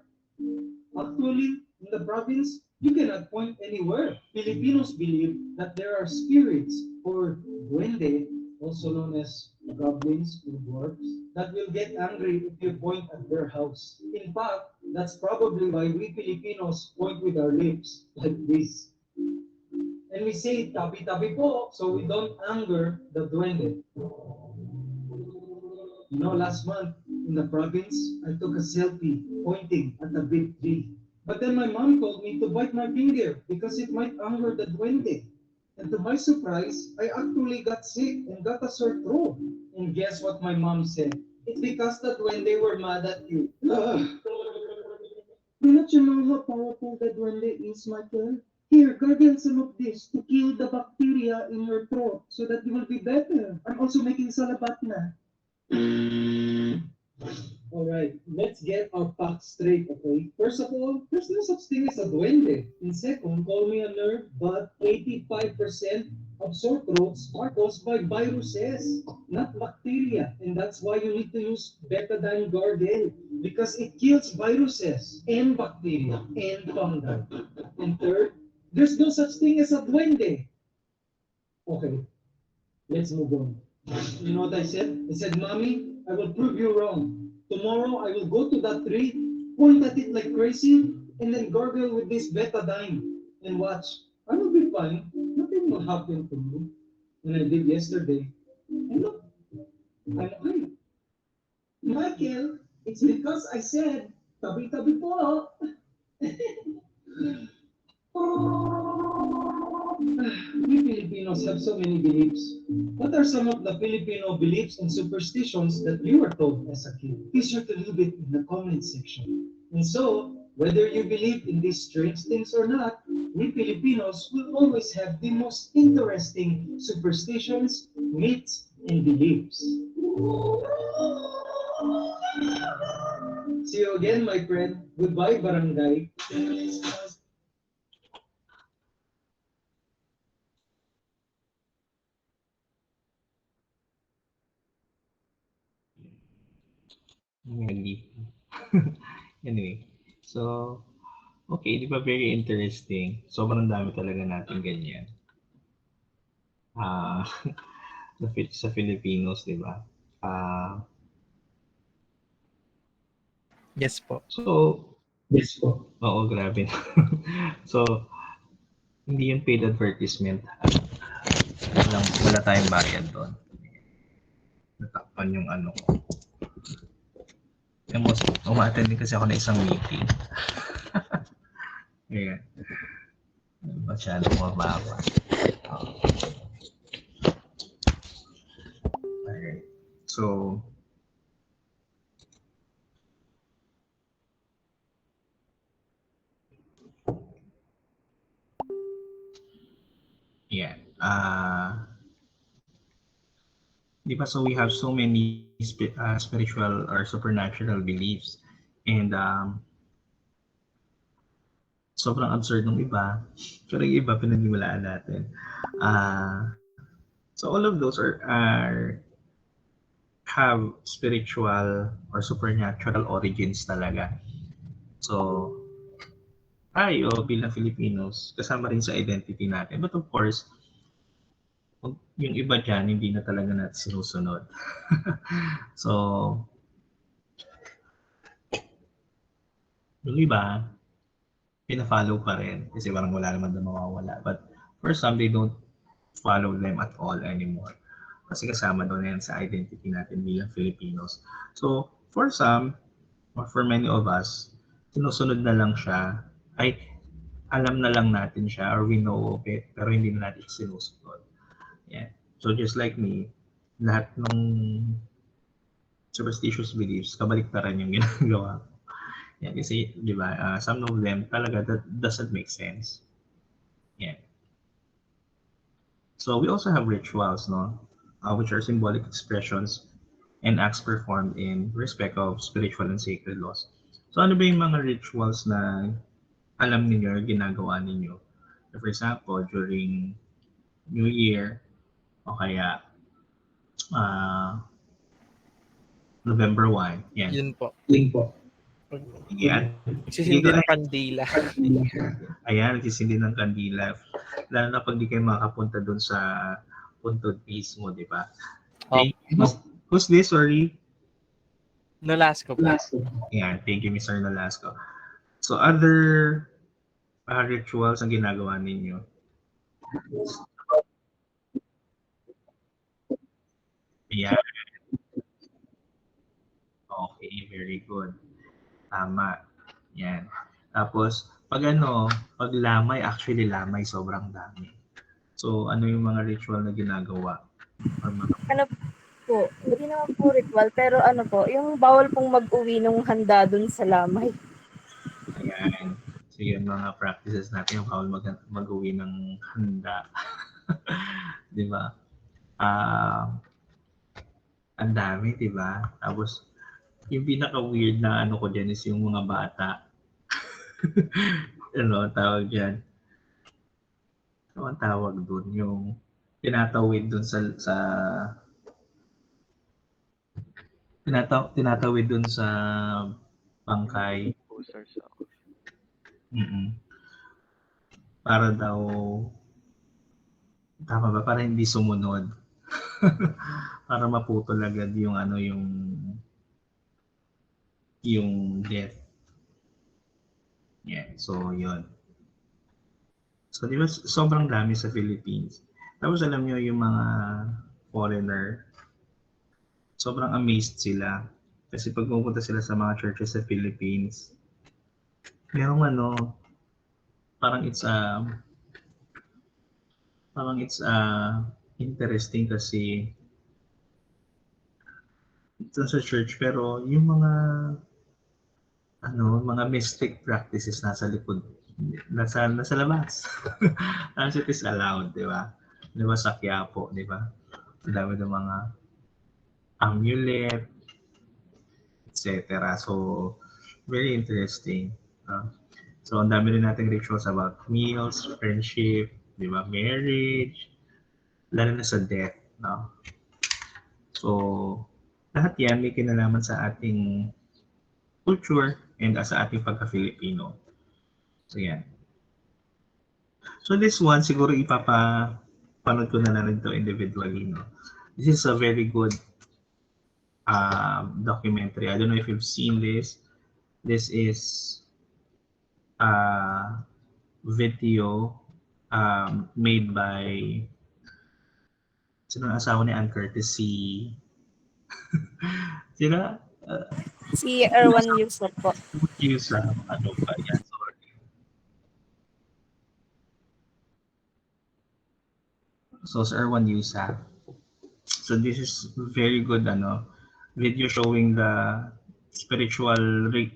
Actually, in the province, you cannot point anywhere. Filipinos believe that there are spirits or duende, also known as goblins or dwarfs, that will get angry if you point at their house. In fact, that's probably why we Filipinos point with our lips like this. And we say tabi-tabi po so we don't anger the duende. You know, last month in the province, I took a selfie pointing at a big tree. But then my mom told me to bite my finger because it might anger the duende. And to my surprise, I actually got sick and got a sore throat. And guess what my mom said? It's because the duende were mad at you. Do not you know how powerful the duende is, Michael? Here, gargle some of this to kill the bacteria in your throat so that you will be better. I'm also making salabat na. All right, let's get our facts straight, okay? First of all, there's no such thing as a duende. And second, call me a nerd, but 85% of sore throats are caused by viruses, not bacteria. And that's why you need to use betadine gargle, because it kills viruses and bacteria and fungi. And third, there's no such thing as a duende. Okay, let's move on. You know what I said? I said, Mommy, I will prove you wrong. Tomorrow I will go to that tree, point at it like crazy, and then gargle with this betadine and watch. I will be fine. Nothing will happen to me. And I did yesterday. And look, I'm okay. Michael, it's because I said, tabi-tabi po. We Filipinos have so many beliefs. What are some of the Filipino beliefs and superstitions that you were told as a kid? Be sure to leave it in the comment section. And so, whether you believe in these strange things or not, we Filipinos will always have the most interesting superstitions, myths, and beliefs. See you again, my friend. Goodbye, barangay. Really. Anyway, so, okay, di ba very interesting? Sobrang dami talaga natin ganyan. Ah, sa Filipinos, di ba? Ah, Yes po. so, oo, grabe. So, hindi yung paid advertisement. Wala tayong bayad doon. Natakpan yung ano ko. Uma-attend din kasi ako na isang meeting. Ayan. Masyadong mababa. Alright. So, yeah. Di ba, so we have so many spiritual or supernatural beliefs. And sobrang absurd ng iba. Pero yung iba, pinaniwalaan natin. So all of those have spiritual or supernatural origins talaga. So, tayo bilang Filipinos, kasama rin sa identity natin. But of course, yung iba dyan, hindi na talaga natin sinusunod. So, yung iba, pina-follow pa rin kasi parang wala naman na mawawala. But for some, they don't follow them at all anymore. Kasi kasama doon yan sa identity natin bilang Filipinos. So, for some, or for many of us, sinusunod na lang siya. Ay, alam na lang natin siya or we know of it, pero hindi na natin sinusunod. Yeah. So, just like me, lahat ng superstitious beliefs, kabaliktaran yung ginagawa ko. Yeah, kasi, di ba, some of them talaga that doesn't make sense. Yeah. So we also have rituals, no, which are symbolic expressions and acts performed in respect of spiritual and sacred laws. So ano ba yung mga rituals na alam niyo or ginagawa ninyo? For example, during New Year o kaya uh, November 1, yan. Yun po. Yan. Nagsisindi ng kandila. Ayan, nagsisindi ng kandila. Lalo na pag di kayo makapunta doon sa puntod mismo, di ba? Who's this? Sorry? Nolasco po. Ayan, thank you, Mr. Nolasco. So, other rituals ang ginagawa ninyo? Ayan. Okay, very good. Tama. Yan. Tapos, pag lamay, actually lamay, sobrang dami. So, ano yung mga ritual na ginagawa? Or mga... Ano po, hindi naman po ritual, pero ano po, yung bawal pong mag-uwi nung handa dun sa lamay. Ayan. So, yung mga practices natin, yung bawal mag-uwi ng handa. Di ba? Ang dami, di ba? Tapos, yung pinaka-weird na ano ko dyan is yung mga bata. Ano, tawag dyan? Ano ang tawag dun? Yung tinatawid dun sa tinatawid dun sa bangkay. Para daw, tama ba? Para hindi sumunod. Para maputol agad yung ano, yung death. Yeah, so yun. So di ba sobrang dami sa Philippines. Tapos alam nyo yung mga foreigner, sobrang amazed sila. Kasi pag pumunta sila sa mga churches sa Philippines, merong ano, parang Parang it's interesting kasi ito sa church pero yung mga mga mystic practices nasa likod, nasa labas. As it is allowed, di ba? Di ba sa Quiapo, di ba? Ang dami ng mga amulet, etc. So, very interesting. So, ang dami rin nating rituals about meals, friendship, di ba? Marriage, lalo na sa death. No? So, lahat yan may kinalaman sa ating culture and sa ating pagka-Filipino. So, yan. So, this one, siguro ipapanood ko na rin to individually. No? This is a very good documentary. I don't know if you've seen this. This is a video made by sino ang asawa ni Ann Curtis? Sila? Si Erwan Yusuf po. Sa ano ba yan? Sorry. So, sa Erwan Yusa. So, this is very good video showing the spiritual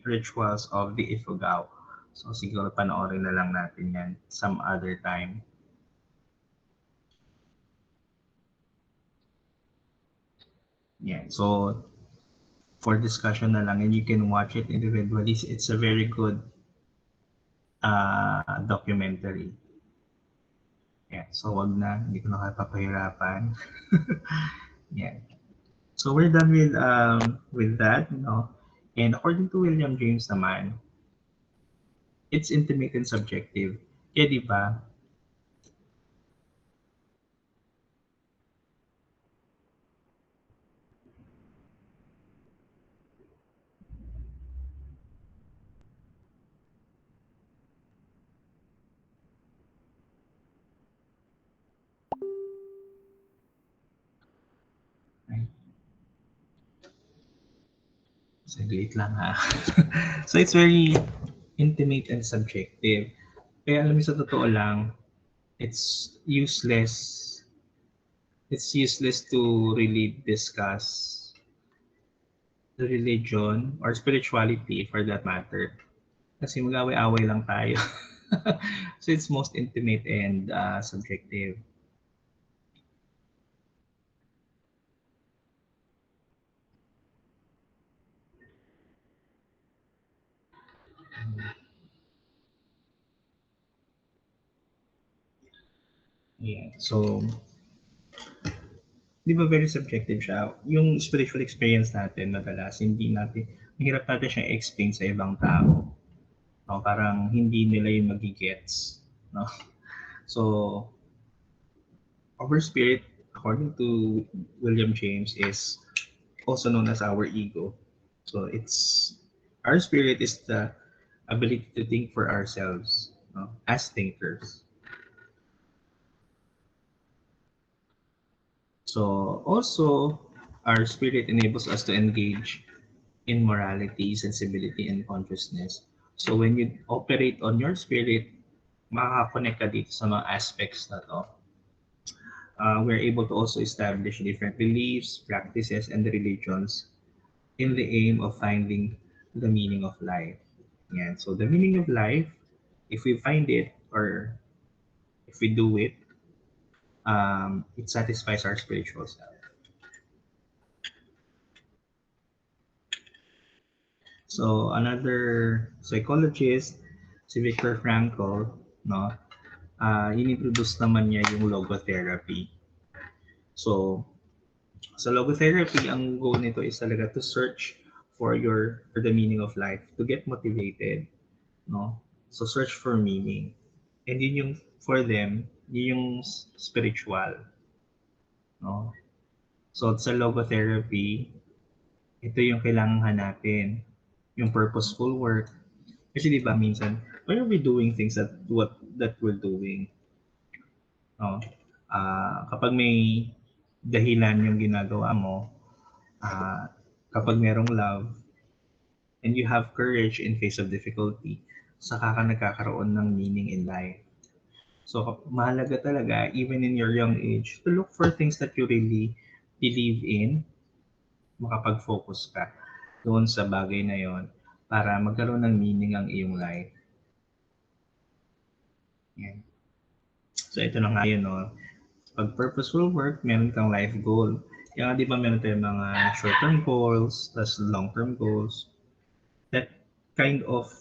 rituals of the Ifugao. So, siguro panoorin na lang natin yan some other time. Yeah, so for discussion na lang and you can watch it individually. It's a very good documentary. Yeah, so wag na, hindi ko na kayo papahirapan. Yeah. So we're done with that, no? And according to William James naman, it's intimate and subjective. Kaya di ba? Saglit lang ha. So it's very intimate and subjective. Kaya alam mo sa totoo lang, it's useless to really discuss the religion or spirituality for that matter. Kasi mag-away-away lang tayo. So it's most intimate and subjective. Yeah. So, di ba very subjective siya? Yung spiritual experience natin, madalas, mahirap natin siyang explain sa ibang tao. No? Parang hindi nila yung magigets. No? So, our spirit, according to William James, is also known as our ego. So, our spirit is the ability to think for ourselves, no? As thinkers. So also, our spirit enables us to engage in morality, sensibility, and consciousness. So when you operate on your spirit, makaka-connect ka dito sa mga aspects na to. We're able to also establish different beliefs, practices, and religions in the aim of finding the meaning of life. Yeah. So the meaning of life, if we find it or if we do it, it satisfies our spiritual self. So another psychologist, si Viktor Frankl, no, inintroduce naman niya yung logotherapy. So sa logotherapy, ang goal nito is talaga to search for the meaning of life, to get motivated, no. So search for meaning. And yun yung for them, yun yung spiritual, no. So sa logotherapy, ito yung kailangan hanapin, yung purposeful work. Kasi di ba minsan, why are we doing things that we're doing? No? Kapag may dahilan yung ginagawa mo, kapag merong love, and you have courage in face of difficulty, saka ka nagkakaroon ng meaning in life. So, mahalaga talaga, even in your young age, to look for things that you really believe in, makapag-focus ka doon sa bagay na yon para magkaroon ng meaning ang iyong life. Yan. So, ito na nga yun, no? Pag purposeful work, meron kang life goal. Kaya nga, di ba meron tayong mga short-term goals, tas long-term goals, that kind of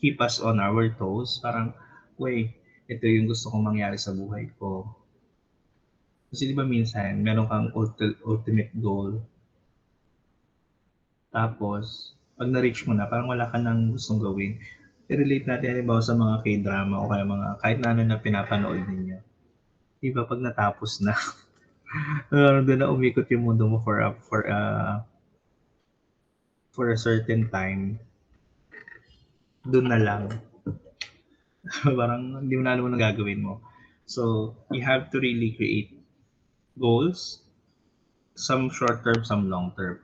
keep us on our toes. Parang, wait, ito yung gusto kong mangyari sa buhay ko. Kasi di ba minsan, meron kang ultimate goal, tapos, pag na-reach mo na, parang wala ka nang gustong gawin. I-relate natin, halimbawa sa mga K-drama o kaya mga kahit na ano na pinapanood ninyo. Di ba pag natapos na, doon na umikot yung mundo mo for a certain time, doon na lang. Parang hindi mo na alam anong gagawin mo. So, you have to really create goals, some short term, some long term.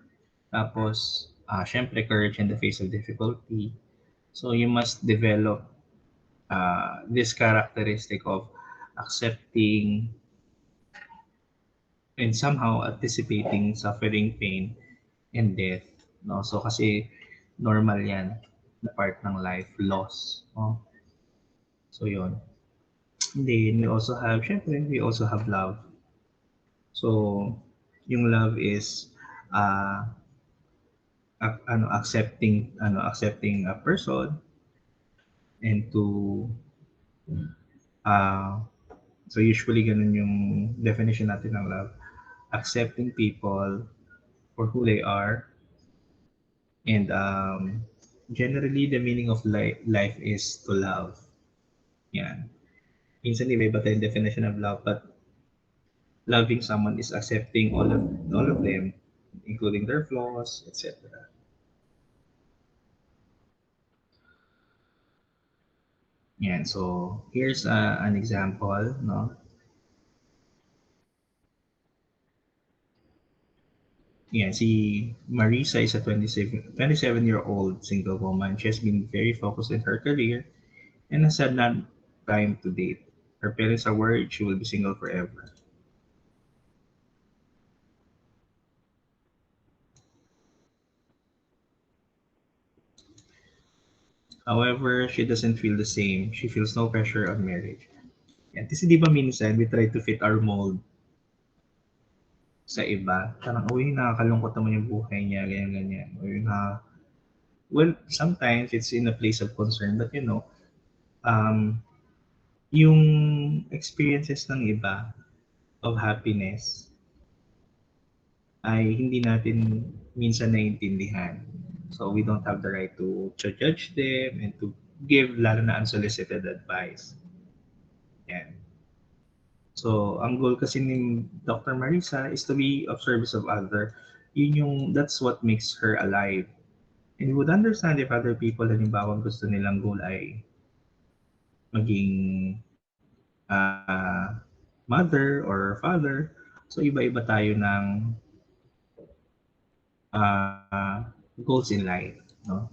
Tapos, syempre, courage in the face of difficulty. So, you must develop this characteristic of accepting and somehow anticipating suffering, pain, and death. No? So, kasi normal yan na part ng life, loss. No? So, yun. Then, we also have love. So, yung love is uh, accepting a person and to uh, so usually ganun yung definition natin ng love, accepting people for who they are, and generally the meaning of life is to love. Yan. Minsan iba-iba tayong definition of love, but loving someone is accepting all of them, including their flaws, etc. Yan. So here's an example, no? Yan, si Marisa is a 27-year-old single woman. She has been very focused in her career and has had not time to date. Her parents are worried she will be single forever. However, she doesn't feel the same. She feels no pressure on marriage. Yan. Kasi di ba minsan, we try to fit our mold sa iba. Parang, uy, nakakalungkot naman yung buhay niya, ganyan-ganyan. Well, sometimes it's in a place of concern, but um, yung experiences ng iba of happiness ay hindi natin minsan naiintindihan. So we don't have the right to judge them and to give lalo na unsolicited advice. Yan. So, ang goal kasi ni Dr. Marisa is to be of service of other. That's what makes her alive. And you would understand if other people, halimbawa, gusto nilang goal ay maging mother or father. So, iba-iba tayo ng goals in life. No?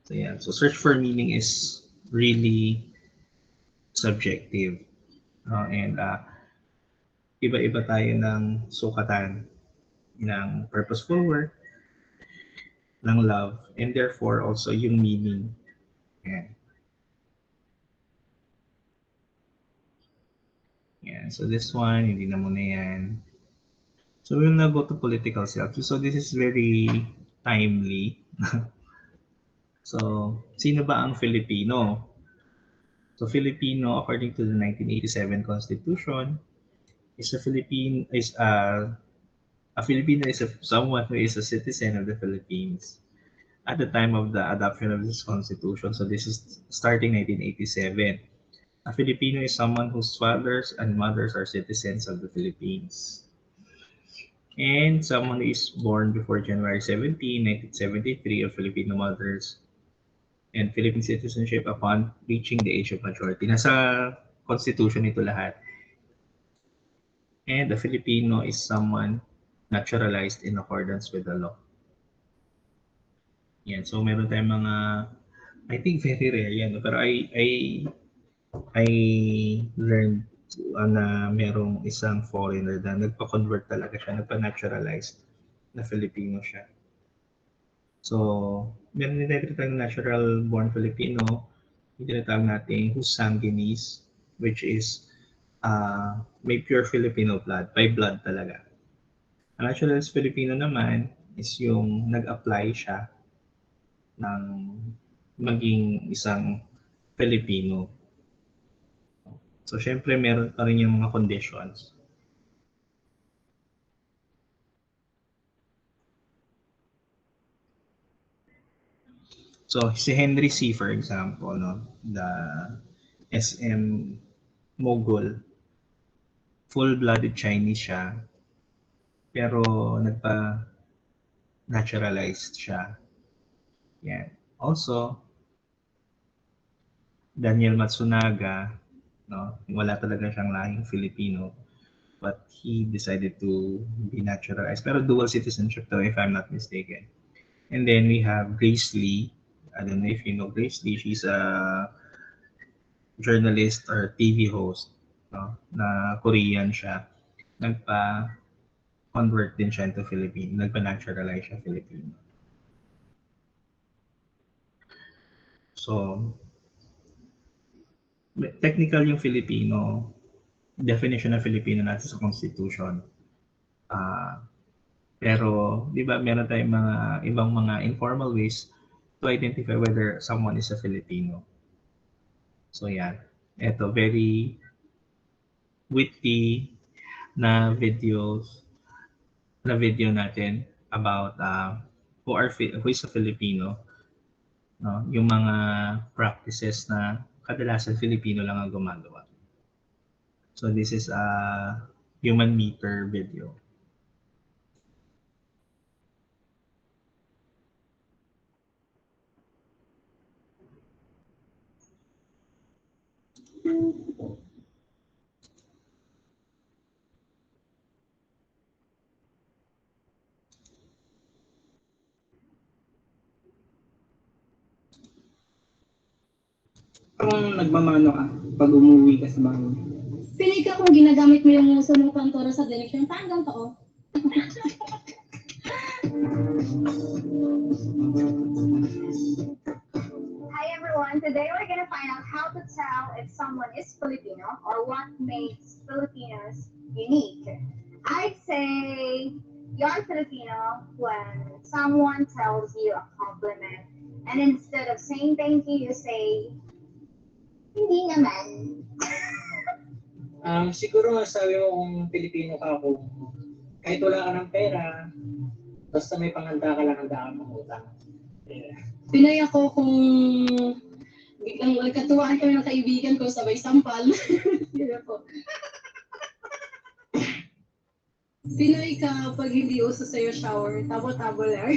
So, yeah. So, search for meaning is really subjective. No? And iba-iba tayo ng sukatan ng purposeful work, ng love, and therefore also yung meaning. Yan. Yan. So this one, hindi na muna yan. So we'll now go to political self. So this is very timely. So, sino ba ang Filipino? So Filipino, according to the 1987 Constitution, a Filipino is someone who is a citizen of the Philippines at the time of the adoption of this constitution. So this is starting 1987. A Filipino is someone whose fathers and mothers are citizens of the Philippines. And someone who is born before January 17, 1973 of Filipino mothers and Philippine citizenship upon reaching the age of majority. Nasa constitution ito lahat. And a Filipino is someone naturalized in accordance with the law. Yan. So, meron tayong mga I think very rare yan. Pero I learned na merong isang foreigner na nagpa-convert talaga siya, nagpa-naturalize na Filipino siya. So, meron din tayo tinatawag na natural born Filipino, yung tinatawag natin who's sanguinis, which is may pure Filipino blood, by blood talaga. Ang naturalized Filipino naman is yung nag-apply siya ng maging isang Filipino. So, syempre, meron pa rin yung mga conditions. So, si Henry C., for example, no, the SM mogul, full-blooded Chinese siya, pero nagpa-naturalized siya. Yan. Also, Daniel Matsunaga, no, wala talaga siyang lahing Filipino, but he decided to be naturalized. Pero dual citizenship though, if I'm not mistaken. And then we have Grace Lee. I don't know if you know Grace Lee. She's a journalist or TV host, no, na Korean siya. Nagpa-convert din siya into Filipino. Nagpa-naturalize siya Filipino. So, technical yung Filipino, definition ng Filipino natin sa Constitution. Pero, di ba, meron tayong mga ibang mga informal ways to identify whether someone is a Filipino. So, yan. Ito, very witty na video natin about who is a Filipino. No? Yung mga practices na kadalasan Filipino lang ang gumagawa. So, this is a human meter video. Kung nagmamano ka pag umuwi ka sa bahay. Pili ka kung ginagamit mo yung muso mo panturo sa direksyon hanggang tao. Hi everyone, today we're gonna find out how to tell if someone is Filipino or what makes Filipinos unique. I'd say you're Filipino when someone tells you a compliment and instead of saying thank you, you say, hindi naman. Siguro masabi mo kung Pilipino ka kung kahit wala ka ng pera, basta may panghanda ka lang, handa ka mangutang. Yeah. Pinoy ako kung biglang nagkatuwaan kami ng kaibigan ko sabay sampal. Yun po. Pinoy ka pag hindi uso sa'yo shower, tabo-tabo lang.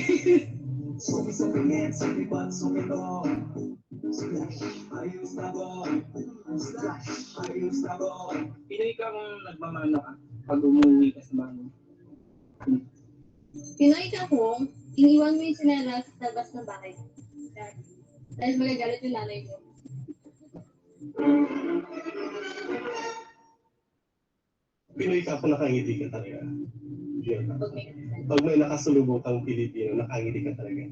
Pinoy ka kung nagmamano ka pag umuwi ka sa bahay. Pinoy ka kung iniwan mo yung sinelas sa labas ng bahay. Dahil magagalit yung nanay mo. Pinoy ka kung nakangiti ka talaga. Pag may nakasulubong kang Pilipino, nakangiti ka talaga.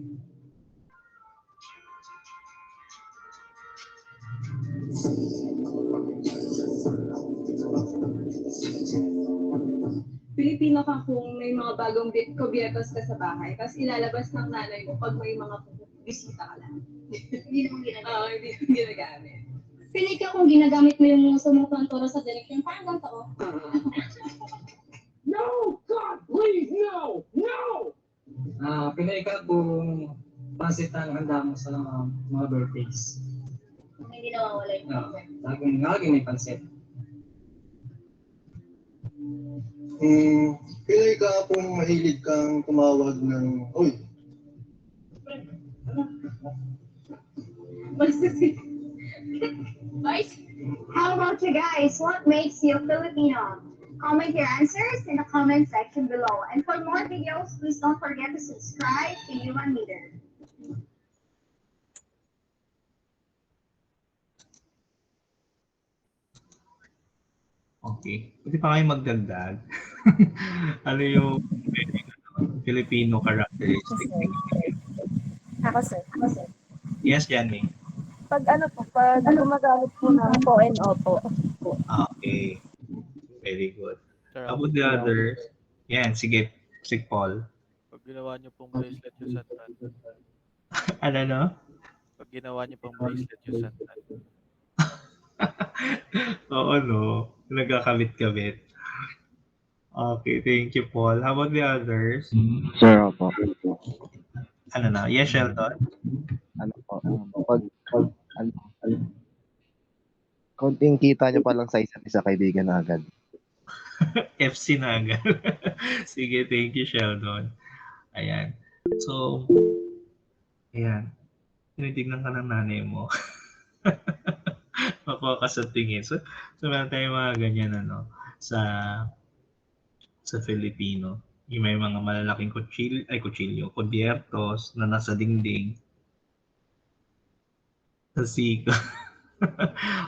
Pilipino ka kung may mga bagong kubyetos ka sa bahay, tapos ilalabas ng nanay mo pag may mga bisita ka lang. Hindi naman ginagamit. Oo, hindi naman ginagamit. Pili ka kung ginagamit mo yung muso mo panturo sa direksyon hanggang tao. No! God, please, no! No! Pinoy ka kung pansit ang handa mo sa mga birthdays. Hindi nawawala yung pansit. Laging may pansit. Pinoy ka kung mahilig kang tumawag ng, oy. How about you guys? What makes you Filipino? Comment your answers in the comment section below. And for more videos, please don't forget to subscribe to Human Meter. Okay. Pwede pa kayo magdagdag? Ano yung Filipino characteristic? Ako, sir. Yes, Jenny. Pag ano po, pag gumagamit po ng po and opo. Okay. Very good. Sir, How ako about the others? Yan, sige. Sige, Paul. pag ginawa niyo pong bracelet yung santan. Ano, no? Pag ginawa niyo pong bracelet yung santan. Oo, no? Nagkakabit-kabit. Okay, thank you, Paul. How about the others? Sir, opo. Ano na? Yes, Sheldon? Ano po, pag, ano, konting kita nyo pa lang sa isa't isa, kaibigan na agad. FC na agad. Sige, thank you, Sheldon. Ayan. So, ayan. Tinitignan ka ng nanay mo. Makuha ka sa tingin. So meron tayong mga ganyan, ano, sa Filipino. Yung may mga malalaking kutsilyo, kubyertos na nasa dingding. Sa siko.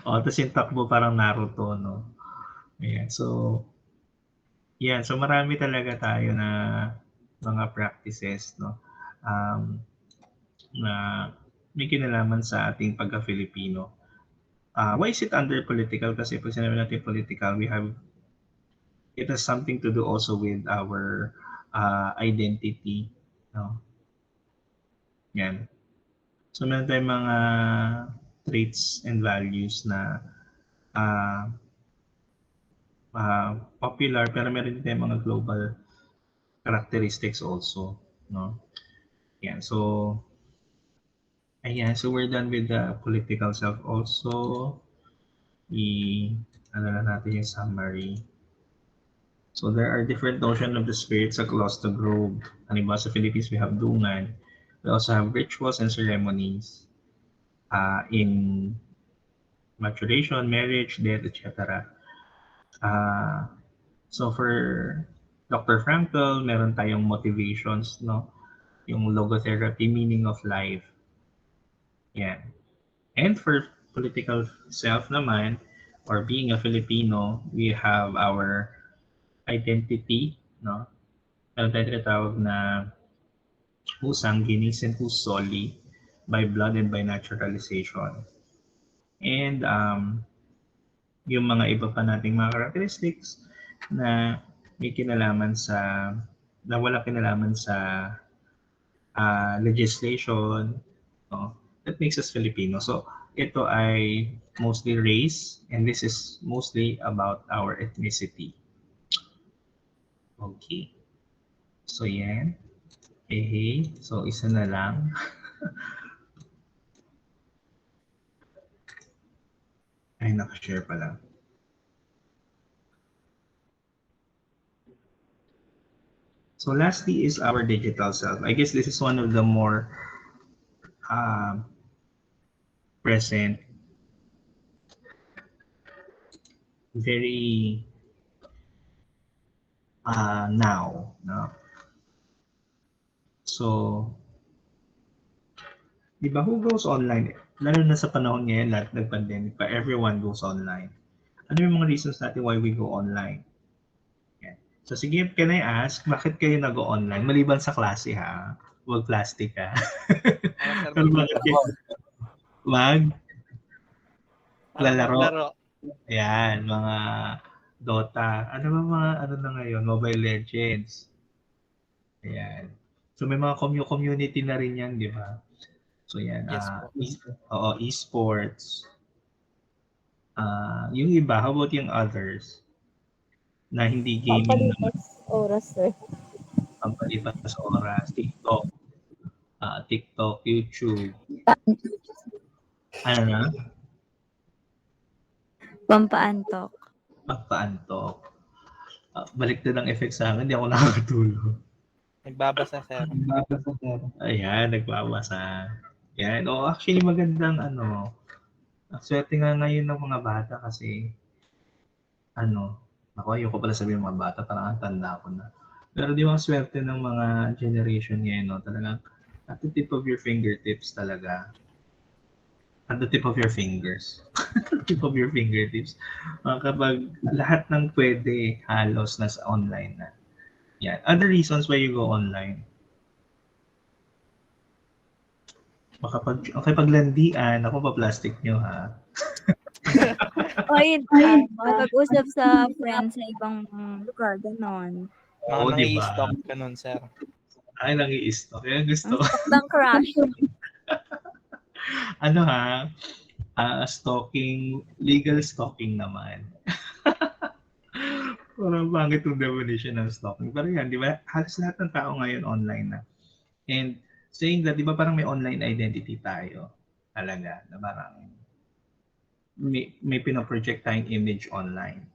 O, tapos yung takbo parang Naruto, no? Ayan. So, yan. So, marami talaga tayo na mga practices, no? Na may kinalaman sa ating pagka-Filipino. Why is it under political? Kasi pag sinabi natin political, it has something to do also with our identity, no? Yan. So, meron tayong mga traits and values na popular, pero meron din tayong mga global characteristics also, no? Yan. So, ayan. So, we're done with the political self also. Ano na natin yung summary. So, there are different notions of the spirits across the globe. Halimbawa, sa Philippines, we have dungan. We also have rituals and ceremonies in maturation, marriage, death, etc. So for Dr. Frankl, meron tayong motivations, no? Yung logotherapy, meaning of life. Yan. And for political self naman, or being a Filipino, we have our identity, no? Meron tayong tinatawag na who's sanguinis and who's soli, by blood and by naturalization. And yung mga iba pa nating mga characteristics na may kinalaman sa, na wala kinalaman sa legislation, no? That makes us Filipino. So ito ay mostly race, and this is mostly about our ethnicity. Okay. So yan. Hey. So isa na lang. Ay, nakashare pala. So lastly is our digital self. I guess this is one of the more present, very now, no? So, di ba, who goes online? Lalo na sa panahon ngayon, lahat nag-pandemic pa, everyone goes online. Ano yung mga reasons natin why we go online? Yeah. So sige, can I ask, bakit kayo nag-online? Maliban sa klase, ha? Huwag plastic, ha? Pero bakit kayo? Lalaro. Ayan, mga Dota. Ano ba mga ano na ngayon? Mobile Legends. Ayan. So may mga community na rin yan, di ba? So yan. Esports. Yung iba, how about yung others? Na hindi gaming naman. Pampalipas oras, sir. Pampalipas oras. TikTok, YouTube. Ano na? Pampaantok. Pampaantok. Balik na ng effect sa akin, hindi ako nakakatulog. Nagbabasa, sir. Ayan, nagbabasa. Yan. O, actually, magandang ano. Swerte nga ngayon ng mga bata kasi ako, ayoko pala sabihin ng mga bata, parang ang tanda ko na. Pero di ba swerte ng mga generation ngayon, no? Talagang at the tip of your fingertips talaga. At the tip of your fingers. Tip of your fingertips. Kapag lahat ng pwede halos nasa online na. Yan. Other reasons why you go online. Makipaglandian, ako pa plastic nyo ha. O yun, makipag-usap sa friends sa ibang lugar, ganon. Mga Oo, di ba? nang-i-stalk ka nun, sir. Ay, nang-i-stalk. Kaya gusto Ang ko. stalk ng crush. Ano ha? Stalking, legal stalking naman. Parang pangit yung definition ng stalking. Pero yan, di ba? Halos lahat ng tao ngayon online na. And saying that, di ba parang may online identity tayo talaga na parang may pinoproject tayong image online.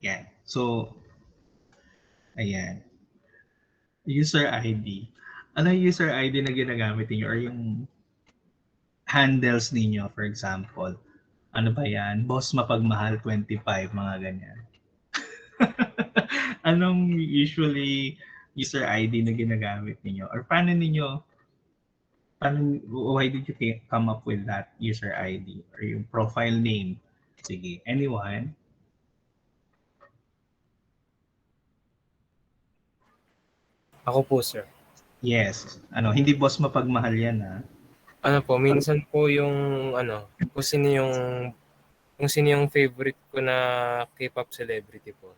Yan. So, ayan. User ID. Ano yung user ID na ginagamit niyo or yung handles ninyo, for example? Ano ba yan? Boss Mapagmahal 25, mga ganyan. Anong usually user ID na ginagamit ninyo? Or paano why did you come up with that user ID or yung profile name? Sige, anyone? Ako po, sir. Yes. Ano, hindi Boss Mapagmahal yan ha? Ano po, minsan po yung kung sino yung favorite ko na K-pop celebrity po.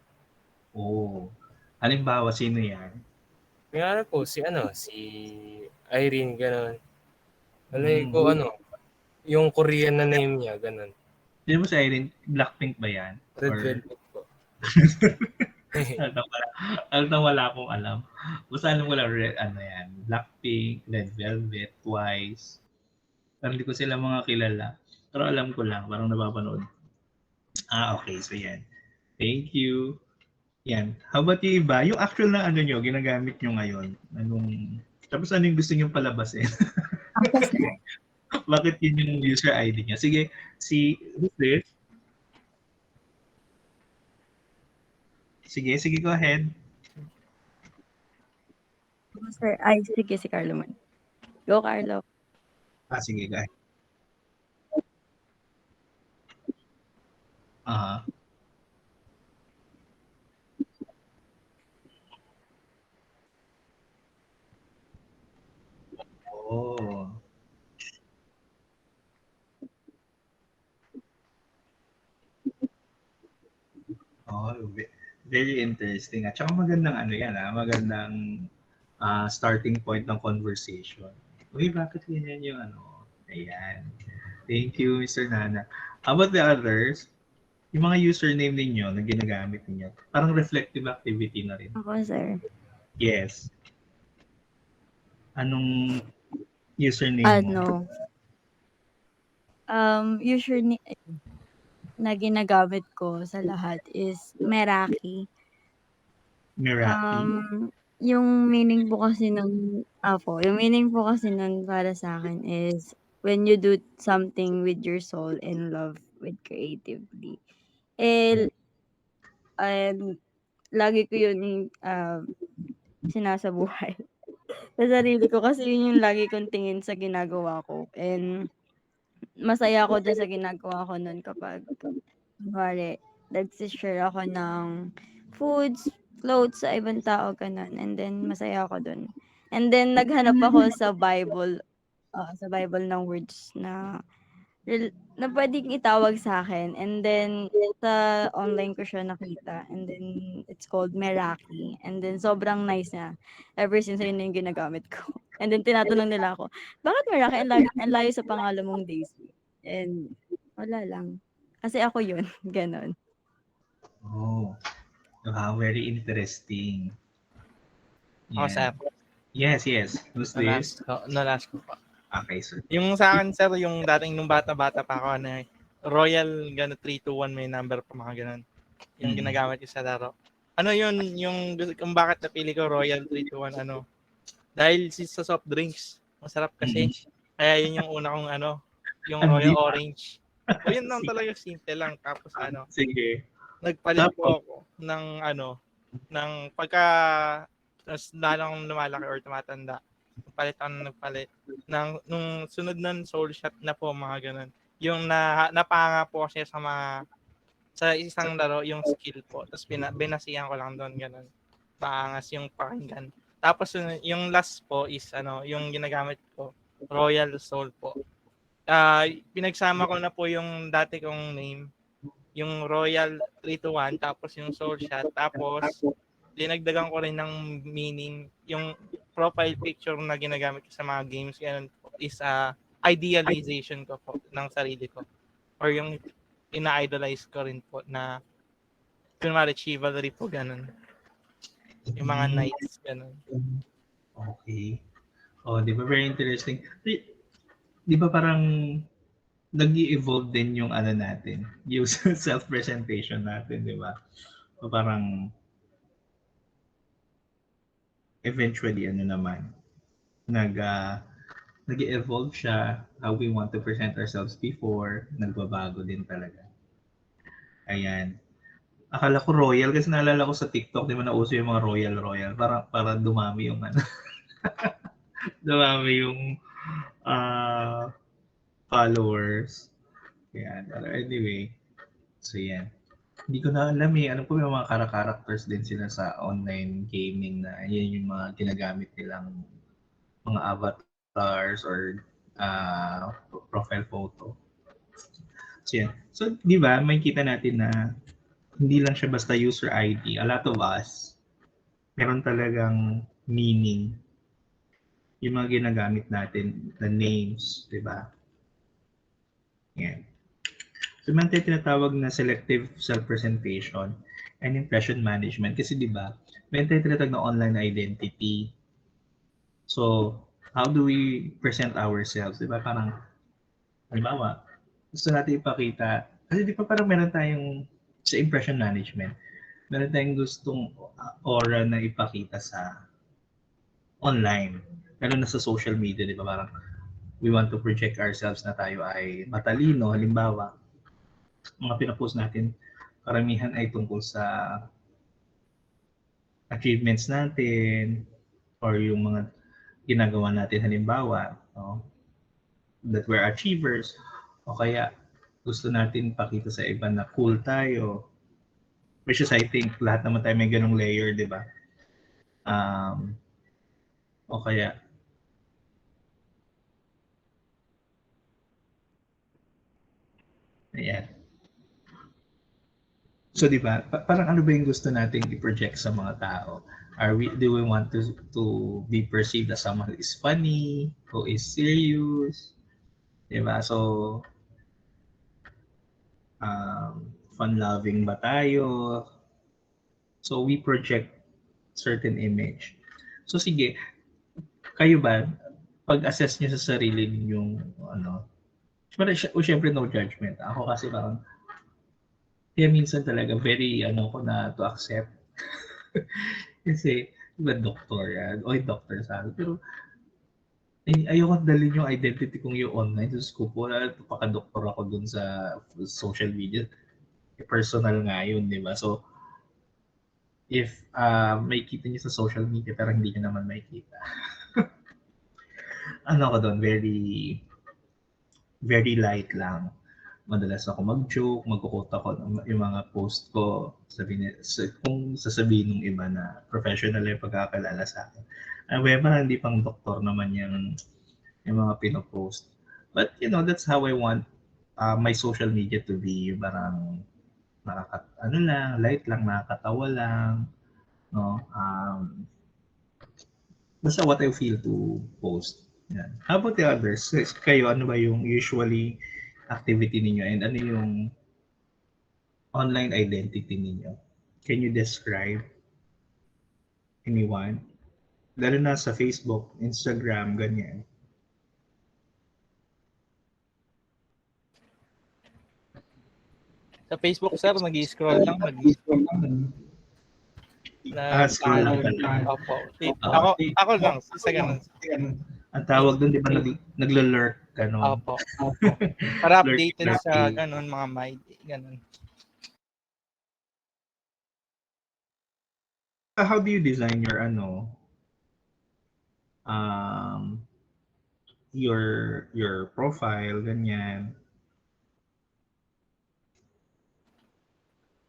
Oo. Halimbawa, sino yan? May ano po, si Irene, gano'n. Ko yung Korean na name niya, gano'n. Sino mo si Irene? Blackpink ba yan? Red Velvet po. Wala akong alam. Basta alam ko lang, yan, Blackpink, Red Velvet, Twice. Pero hindi ko sila mga kilala. Pero alam ko lang, parang napapanood. Okay, so yan. Thank you. Yan. How about yung iba? Yung actual na nyo, ginagamit nyo ngayon. Tapos ano yung gusto nyo palabasin? Bakit yun yung user ID niya? Sige, who's this? Sige, go ahead. Sir, sige, si Carlo man. Go, Carlo. Sige, go ahead. Oh. Oh, very interesting. At saka magandang magandang starting point ng conversation. Uy, bakit ganyan yung Ayan. Thank you, Mr. Nana. How about the others? Yung mga username ninyo na ginagamit ninyo, parang reflective activity na rin. Ako, sir. Yes. Anong username mo? Username na ginagamit ko sa lahat is Meraki. Meraki? Yung meaning po kasi nun para sa akin is when you do something with your soul and love with creatively. Lagi ko yun sinasabuhay sa sarili ko kasi yun yung lagi kong tingin sa ginagawa ko and masaya ako dun sa ginagawa ko nun kapag kunwari nagsi-share ako ng foods, clothes sa ibang tao, ganun, and then masaya ako dun. And then naghanap ako sa Bible ng words na pwedeng itawag sa akin, and then sa online ko siya nakita, and then it's called Meraki, and then sobrang nice niya. Ever since yun na yung ginagamit ko. And then tinatanong nila ako, bakit Meraki? Ang layo sa pangalan mong Daisy. And wala lang. Kasi ako yun. Ganon. Oh. Wow, very interesting. Ako, sir. Yes. Who's this? Na-last ko pa. Okay, sir. Yung sa akin, sir, yung dating nung bata-bata pa ako na Royal 321 may number pa mga ganun. Yung ginagamit ko sa laro. Yung kung bakit napili ko Royal 321 dahil sa soft drinks. Masarap kasi. Kaya yun yung una kong yung Royal Orange. O yun lang talaga, simple lang. Tapos Sige. Nagpalit po Tapos, ako ng ng pagka mas lalong lumalaki or tumatanda. Nagpalit nung sunod ng soul shot na po mga ganun. Yung napanga po kasi sa isang laro yung skill po. Tapos binasihan ko lang doon ganun. Paangas yung pakinggan. Tapos yung last po is yung ginagamit ko, Royal Soul po. Pinagsama ko na po yung dati kong name, yung Royal 321 tapos yung Soul Shot tapos dinagdagan ko rin ng meaning yung profile picture na ginagamit ko sa mga games ganun po, is idealization ko po ng sarili ko or yung ina-idolize ko rin po na kunwari chivalry po ganun yung mga knights ganun. okay. Oh, di ba very interesting? Di ba parang nag-evolve din yung natin, yung self-presentation natin, di ba? So parang eventually naman nag-evolve siya how we want to present ourselves before, nagbabago din talaga. Ayan. Akala ko royal kasi naalala ko sa TikTok, di ba nauso yung mga royal para dumami yung dumami yung ah followers. Yan. Pero anyway, so yan. Hindi ko na alam eh. Alam ko may mga characters din sila sa online gaming na yan yung mga ginagamit nilang mga avatars or profile photo. So yan. So di ba, may kita natin na hindi lang siya basta user ID. A lot of us, meron talagang meaning yung mga ginagamit natin, the names, di ba? Yan. So, man tayo tinatawag na selective self-presentation and impression management. Kasi di ba, may tayo tinatawag na online identity. So, how do we present ourselves? Di ba, parang, halimbawa, gusto natin ipakita, kasi di ba parang meron tayong, sa impression management, meron tayong gustong aura na ipakita sa online. Lalo na sa social media, di ba, parang, we want to project ourselves na tayo ay matalino, halimbawa, mga pinapost natin, karamihan ay tungkol sa achievements natin or yung mga ginagawa natin halimbawa, no? That we're achievers o kaya gusto natin pakita sa iba na cool tayo. Which is I think lahat naman tayo may ganong layer, di ba? O kaya ayan. So, di ba, parang ano ba yung gusto nating i-project sa mga tao? Do we want to be perceived as someone who is funny, who is serious? Di ba? So, fun-loving ba tayo? So, we project certain image. So, sige, kayo ba, pag-assess niyo sa sarili ninyong, syempre no judgment. Ako kasi parang, kaya minsan talaga very ko na to accept. Kasi, diba doktor yan? O doktor sa akin. Pero, ayoko dalhin yung identity kong yung online. Diyos ko po, pakadoktor ako dun sa social media. Personal nga yun, di ba? So, if may kita niyo sa social media pero hindi niyo naman makikita. Ako doon, very, very light lang. Madalas ako mag-joke, mag-quote ako yung mga post ko, kung sasabihin ng iba na professional yung pagkakalala sa akin. However, hindi pang doktor naman yung mga pinopost. But, that's how I want my social media to be. Parang, light lang, nakakatawa lang, no? Basta what I feel to post. Yan. How about the others? Kayo, ano ba yung usually activity ninyo and ano yung online identity ninyo? Can you describe anyone? Lalo na sa Facebook, Instagram, ganyan. Sa Facebook, sir, nag-scroll lang. Scroll lang pala. Opo. Ako lang, sa ganun. Ang tawag doon, di ba, naglo-lurk, gano'n? Opo. Para updated sa ganun, mga might, ganun. how do you design your ano, um, your profile, ganyan?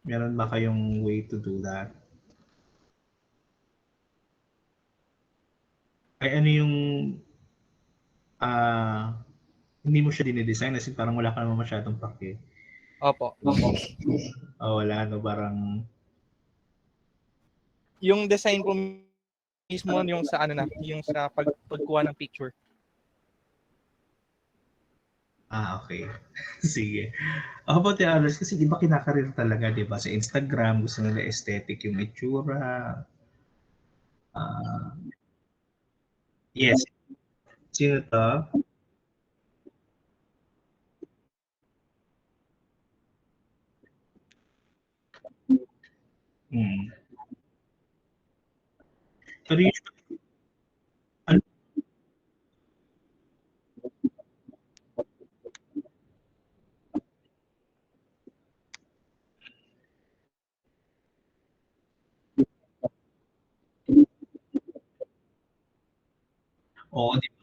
Meron ba kayong way to do that? Ay ano yung ah hindi mo siya dine-design as in parang wala ka naman masyadong pake. Opo. Oh, wala no, parang Yung design po mismo yung sa ano na, yung sa pagkuha ng picture. okay. Sige. How about the others? Kasi di ba kinakarir talaga, di ba? Sa Instagram, gusto nila aesthetic yung itsura. Ah, yes. Sino to? Hmm. Pero usually, ano, oo, di ba?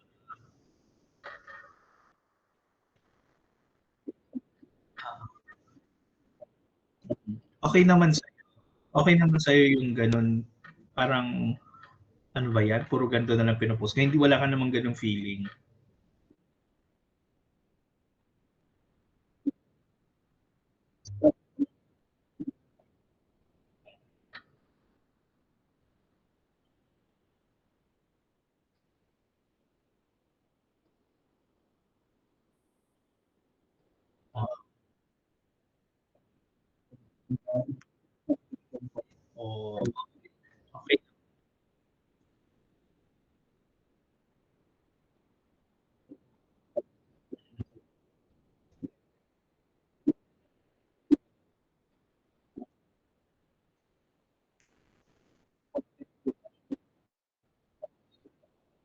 Okay naman sa okay naman sa'yo yung ganun. Parang, ano ba yan? Puro ganito na lang pinupost. Kaya hindi wala ka namang ganung feeling. Oo. Oh, okay.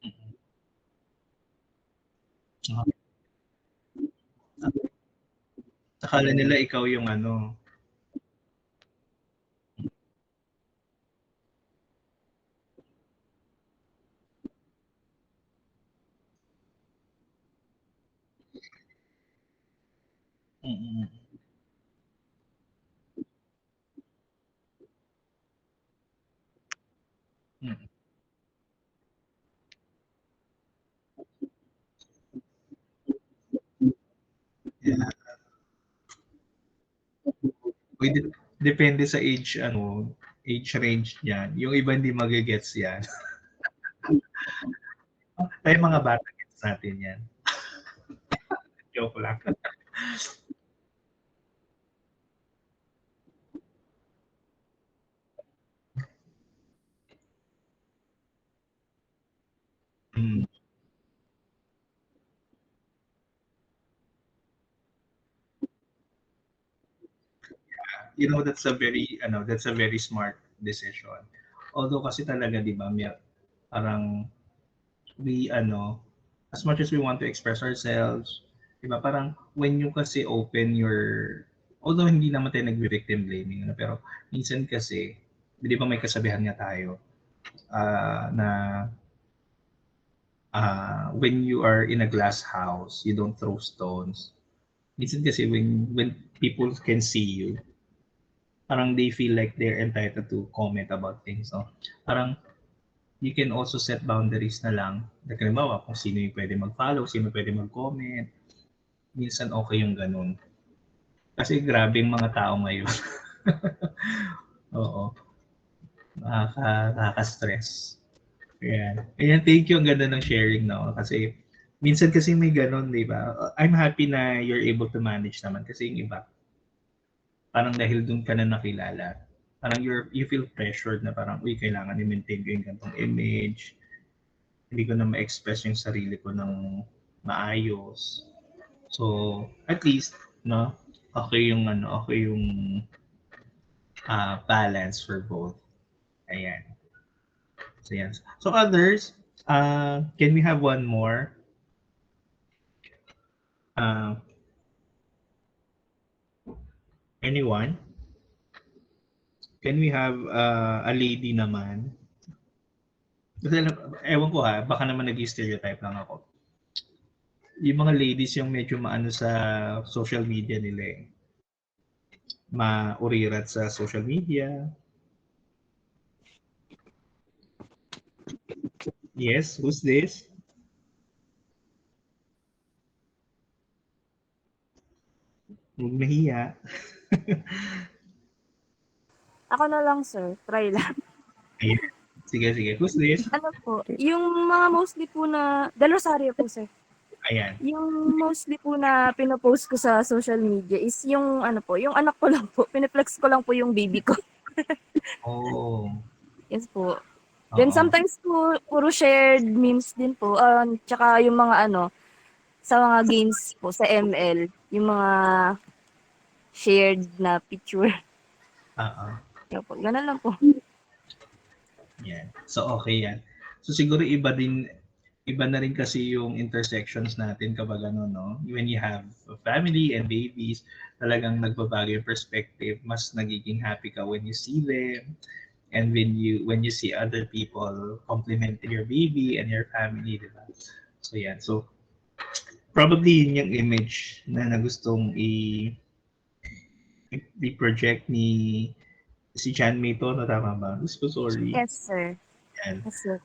Mm. Akala nila ikaw yung ano. Mm. Mm. Yeah. Uy, depende sa age ano, age range niyan. Yung iba hindi mage-gets yan. Tayong mga bata gets natin yan. Joke lang. Mm. You know, that's a very smart decision. Although kasi talaga 'di ba, parang we ano, as much as we want to express ourselves, 'di ba, parang when you kasi open your although hindi naman tayo nagvi-victim blaming ano, pero minsan kasi 'di ba may kasabihan nga tayo na when you are in a glass house, you don't throw stones. Minsan kasi when people can see you, parang they feel like they're entitled to comment about things, no? Parang you can also set boundaries na lang. Like, halimbawa, kung sino yung pwede mag-follow, sino pwede mag-comment. Minsan okay yung ganun. Kasi grabe yung mga tao ngayon. Oo. Nakaka-stress. Ayan. Ayan, thank you. Ang ganda ng sharing, no? Kasi minsan kasi may ganun, di ba? I'm happy na you're able to manage naman kasi yung iba, parang dahil dun ka na nakilala, parang you feel pressured na parang, uy, kailangan i-maintain ko yung gantong image, hindi ko na ma-express yung sarili ko ng maayos. So, at least, no, okay yung balance for both. Ayan. So, yan. So, others, can we have one more? Uh, Anyone? Can we have a lady naman? Kasi ewan ko ha, baka naman nag-stereotype lang ako. Yung mga ladies yung medyo maano sa social media nila eh. Maurirat sa social media. Yes, who's this? Huwag mahiya. Ako na lang, sir. Try lang. Ayan. Sige, sige. Who's this? Ano po, yung mga mostly po na, Del Rosario po, sir. Ayan. Yung mostly po na pinopost ko sa social media is yung ano po, yung anak ko lang po. Pineflex ko lang po yung baby ko. Oh. Yes po. Then Oo. sometimes po, puro shared memes din po. Tsaka yung mga ano, sa mga games po, sa ML. Yung mga shared na picture. Oo. Yan po, ganun lang po. Yan. So, okay yan. So, siguro iba na rin kasi yung intersections natin kapag ano, no? When you have a family and babies, talagang nagbabago yung perspective. Mas nagiging happy ka when you see them. And when you see other people complimenting your baby and your family, di ba? So, yan. So, probably yun yung image na gustong i-project ni si Chan May to, no, tama ba? So sorry. Yes, sir. Yan. Yes, sir.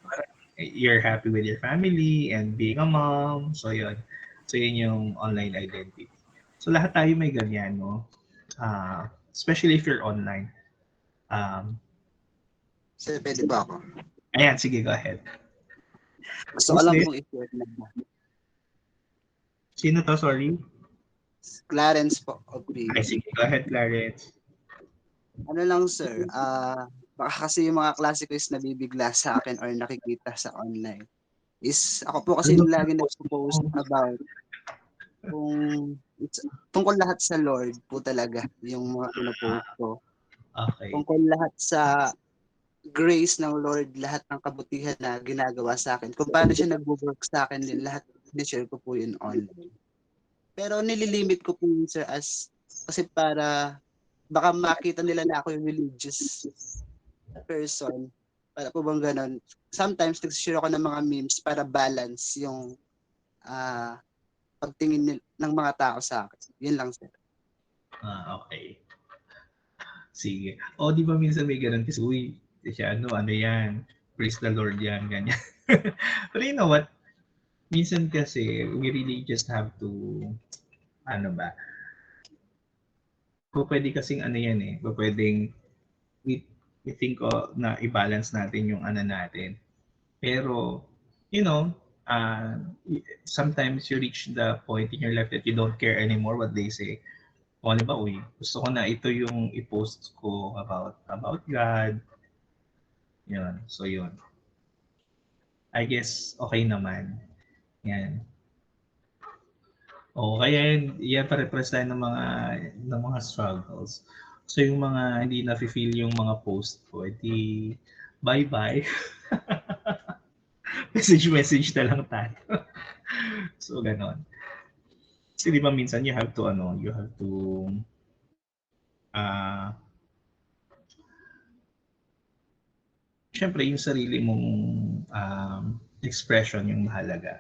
You're happy with your family and being a mom. So yun. So yun yung online identity. So lahat tayo may ganyan, no? Especially if you're online. Sir, pwede ba ako? Ayan, sige, go ahead. Gusto ko Who's lang this? pong i-share na. Sino to? Sorry? Clarence po, of Big. Ay, sige, go ahead, Clarence. Ano lang, sir, baka kasi yung mga klase ko is nabibigla sa akin or nakikita sa online. Is, ako po kasi yung lagi nagpo-post about kung tungkol lahat sa Lord po talaga yung mga pinopost ko. Okay. Tungkol lahat sa grace ng Lord, lahat ng kabutihan na ginagawa sa akin. Kung paano siya nagwo-work sa akin din, lahat ni-share ko po yun online. Pero nililimit ko po yun, sir, kasi para baka makita nila na ako yung religious person. Para po bang ganon. Sometimes nag-share ako ng mga memes para balance yung pagtingin ng mga tao sa akin. Yun lang, sir. Okay. Sige. O, di ba minsan may ganun kasi, uy, siya ano yan, praise the Lord yan, ganyan. But you know what? Minsan kasi, we really just have to, ano ba, pwede kasing ano yan eh, pwedeng, we think na i-balance natin yung ano natin. Pero, you know, sometimes you reach the point in your life that you don't care anymore what they say. O, di ba, uy, gusto ko na ito yung i-post ko about God. Yun. So, yun. I guess, okay naman. Yan. O, kaya yan pare-pares tayo ng mga struggles. So, yung mga hindi na-feel yung mga post ko, edi bye-bye. Message na lang tayo. So, ganon. Kasi di ba minsan you have to, syempre yung sarili mong expression yung mahalaga.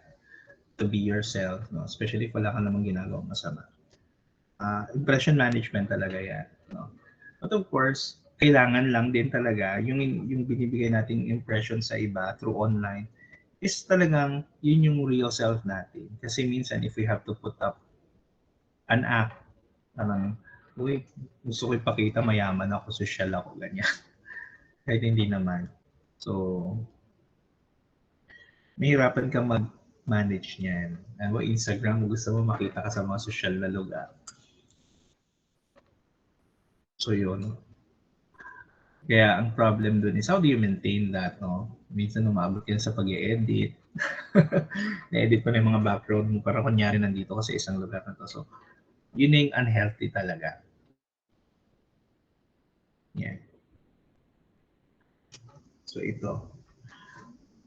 To be yourself, no? Especially if wala ka namang ginagawang masama. Impression management talaga yan, no? But of course, kailangan lang din talaga yung binibigay nating impression sa iba through online is talagang yun yung real self natin. Kasi minsan if we have to put up an act, uy, gusto ko ipakita mayaman ako, social ako, ganyan. Kahit hindi naman. So, mahirapan ka mag-manage niyan. Ano, Instagram, gusto mo makita ka sa mga social na lugar. So, yun. Kaya ang problem dun is how do you maintain that, no? Minsan umabot yan sa pag-i-edit. Na-edit pa na yung mga background mo para kunyari nandito ka sa isang lugar na to. So, yun yung unhealthy talaga. Yan. So, ito.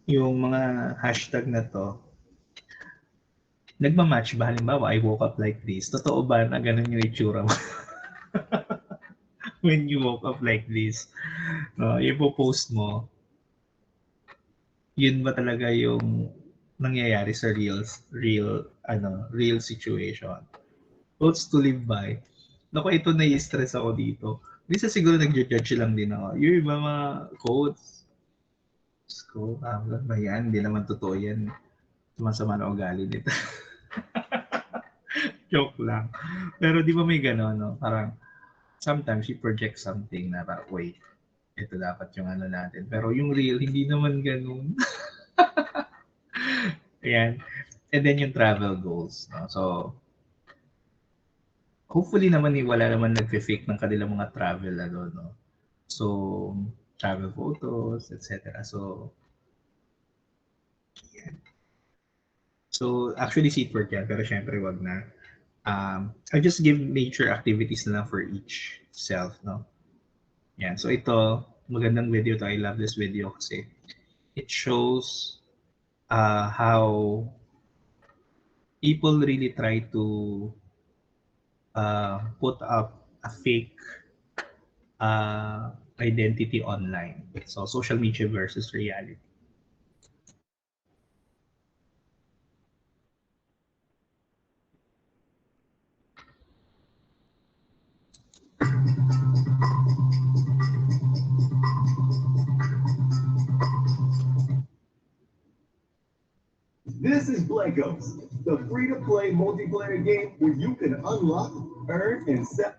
Yung mga hashtag na to, nagmamatch ba? Halimbawa, I woke up like this. Totoo ba na ganun yung itsura mo? when you woke up like this, ipo-post mo, yun ba talaga yung nangyayari sa real situation. Quotes to live by. Naku, ito nai-stress ako dito. Minsan siguro nagja-judge lang din ako. Yung iba mga quotes, ko, ba yan? Hindi naman totoo yan. Sumasama na ugali nito. Joke lang. Pero di ba may gano'n, no? Parang sometimes you project something na parang, wait, ito dapat yung ano natin. Pero yung real, hindi naman ganun. Ayan. And then yung travel goals. No? So, hopefully naman wala naman nagfe-fake ng kanilang mga travel ano, no? So, travel photos, etc. So, actually seat work yan, pero syempre wag na. I just give nature activities na lang for each self, no? Yan. So ito, magandang video to. I love this video kasi it shows how people really try to put up a fake identity online. So social media versus reality. This is Blankos, the free-to-play multiplayer game where you can unlock, earn, and set.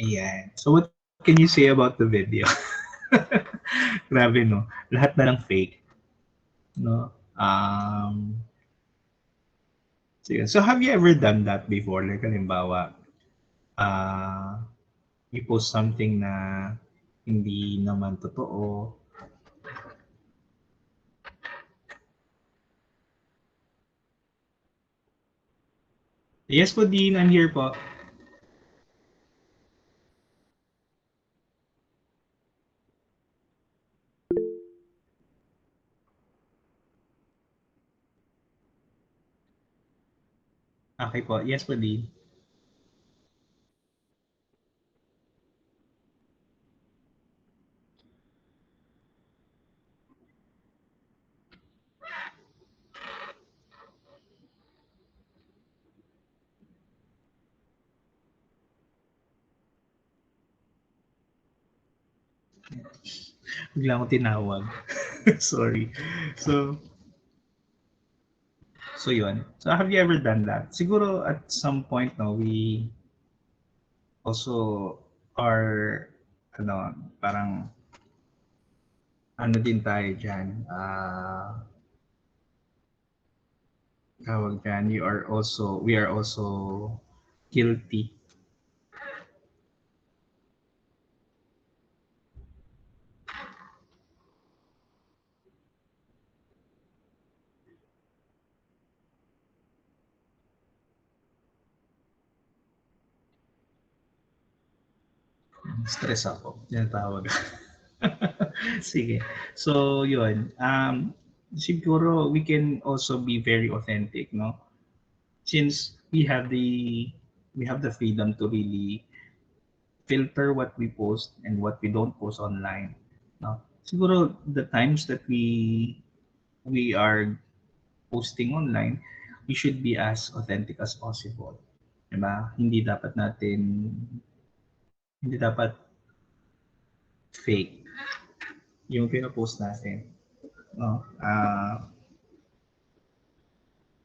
Ayan. So what can you say about the video? Grabe, no? lahat na lang fake, no? So have you ever done that before? Like, halimbawa, ah, you post something na hindi naman totoo. Yes po, Dean. I'm here po. Okay po. Yes po, Dean. Bigla akong tinawag. Sorry. So yun. So have you ever done that? Siguro at some point, no, we also are, ano, parang, ano din tayo dyan, tawag dyan, we are also guilty. Stress ako. Yan tawag. Sige. So, yun. Siguro we can also be very authentic, no? Since we have the freedom to really filter what we post and what we don't post online, no? Siguro the times that we are posting online, we should be as authentic as possible. Diba? Hindi dapat fake yung pinopost natin. No?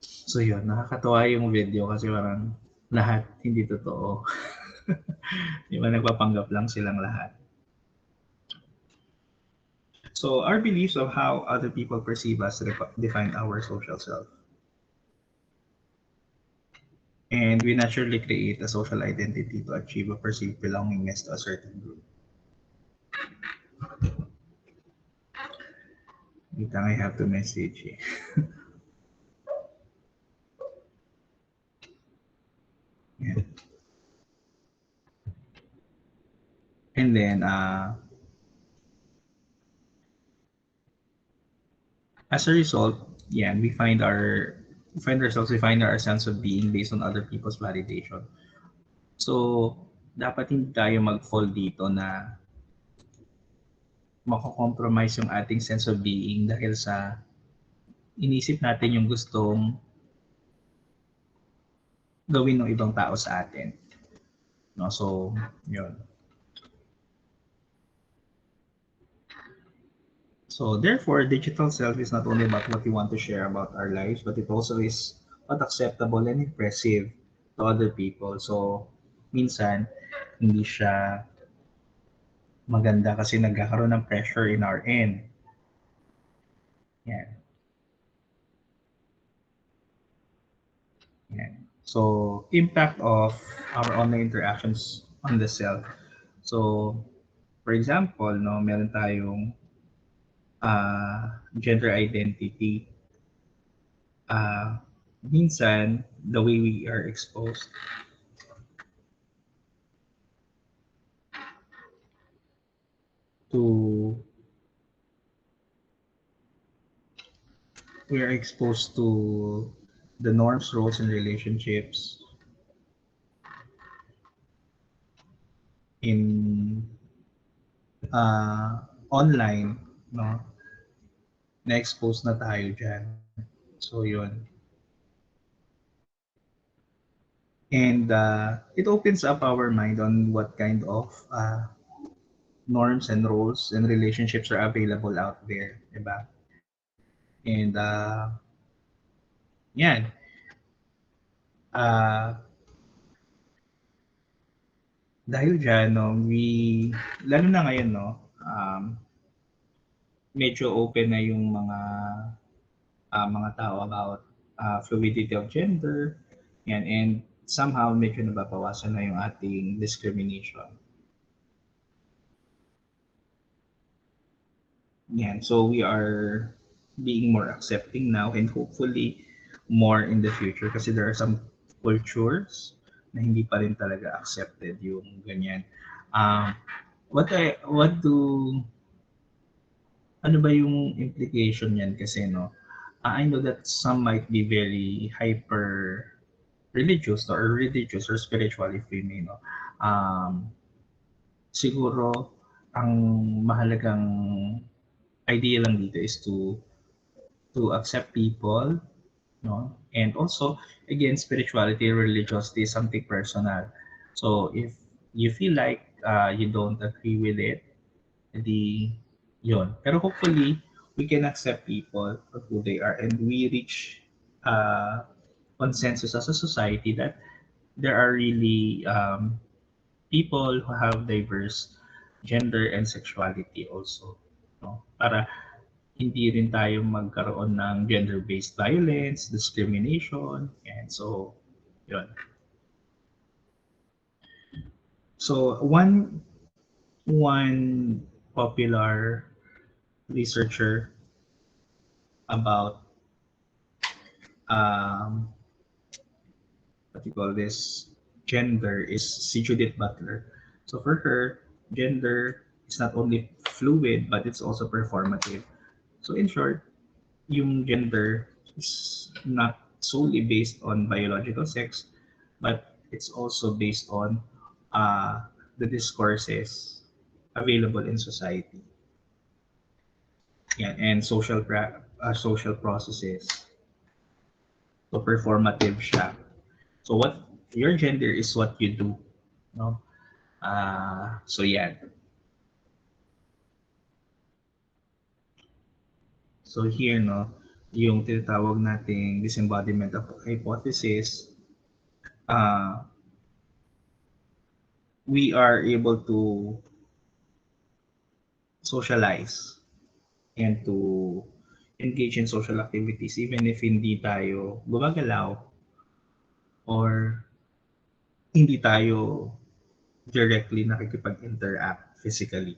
So yun, nakakatawa yung video kasi parang lahat hindi totoo. Di ba nagpapanggap lang silang lahat. So our beliefs of how other people perceive us define our social self. And we naturally create a social identity to achieve a perceived belongingness to a certain group. Wait lang, I have to message eh. Yeah. And then, as a result, yeah, we find our sense of being based on other people's validation. So, dapat hindi tayo mag-fall dito na mako-compromise yung ating sense of being dahil sa inisip natin yung gustong gawin ng ibang tao sa atin. No? So, yun. So, therefore, digital self is not only about what we want to share about our lives, but it also is what acceptable and impressive to other people. So, minsan, hindi siya maganda kasi nagkakaroon ng pressure in our end. Yan. Yan. So, impact of our online interactions on the self. So, for example, no, meron tayong gender identity. Minsan, the way we are exposed to the norms, roles, and relationships in online, no? Na-expose na tayo dyan. So, yun. And it opens up our mind on what kind of norms and roles and relationships are available out there, diba? And yan. Dahil dyan, no, lalo na ngayon, no, medyo open na yung mga tao about fluidity of gender, yan, and somehow medyo nababawasan na yung ating discrimination. Yan, so we are being more accepting now and hopefully more in the future kasi there are some cultures na hindi pa rin talaga accepted yung ganyan. What do ano ba yung implication niyan kasi no? I know that some might be very hyper religious or spiritual if we may no. Siguro ang mahalagang idea lang dito is to accept people, no? And also again spirituality, religiosity is something personal. So if you feel like you don't agree with it, edi yun. Pero hopefully we can accept people for who they are and we reach consensus as a society that there are really people who have diverse gender and sexuality also, no? Para hindi rin tayo magkaroon ng gender-based violence, discrimination, and so yun. So one popular researcher about um, what do you call this gender is si Judith Butler. So for her, gender is not only fluid but it's also performative. So in short, yung gender is not solely based on biological sex, but it's also based on uh, the discourses available in society. Yeah, and social processes. So performative siya. So what your gender is what you do, no? So yeah. So here no, yung tinatawag nating disembodiment of hypothesis, uh, we are able to socialize and to engage in social activities even if hindi tayo gumagalaw or hindi tayo directly nakikipag-interact physically.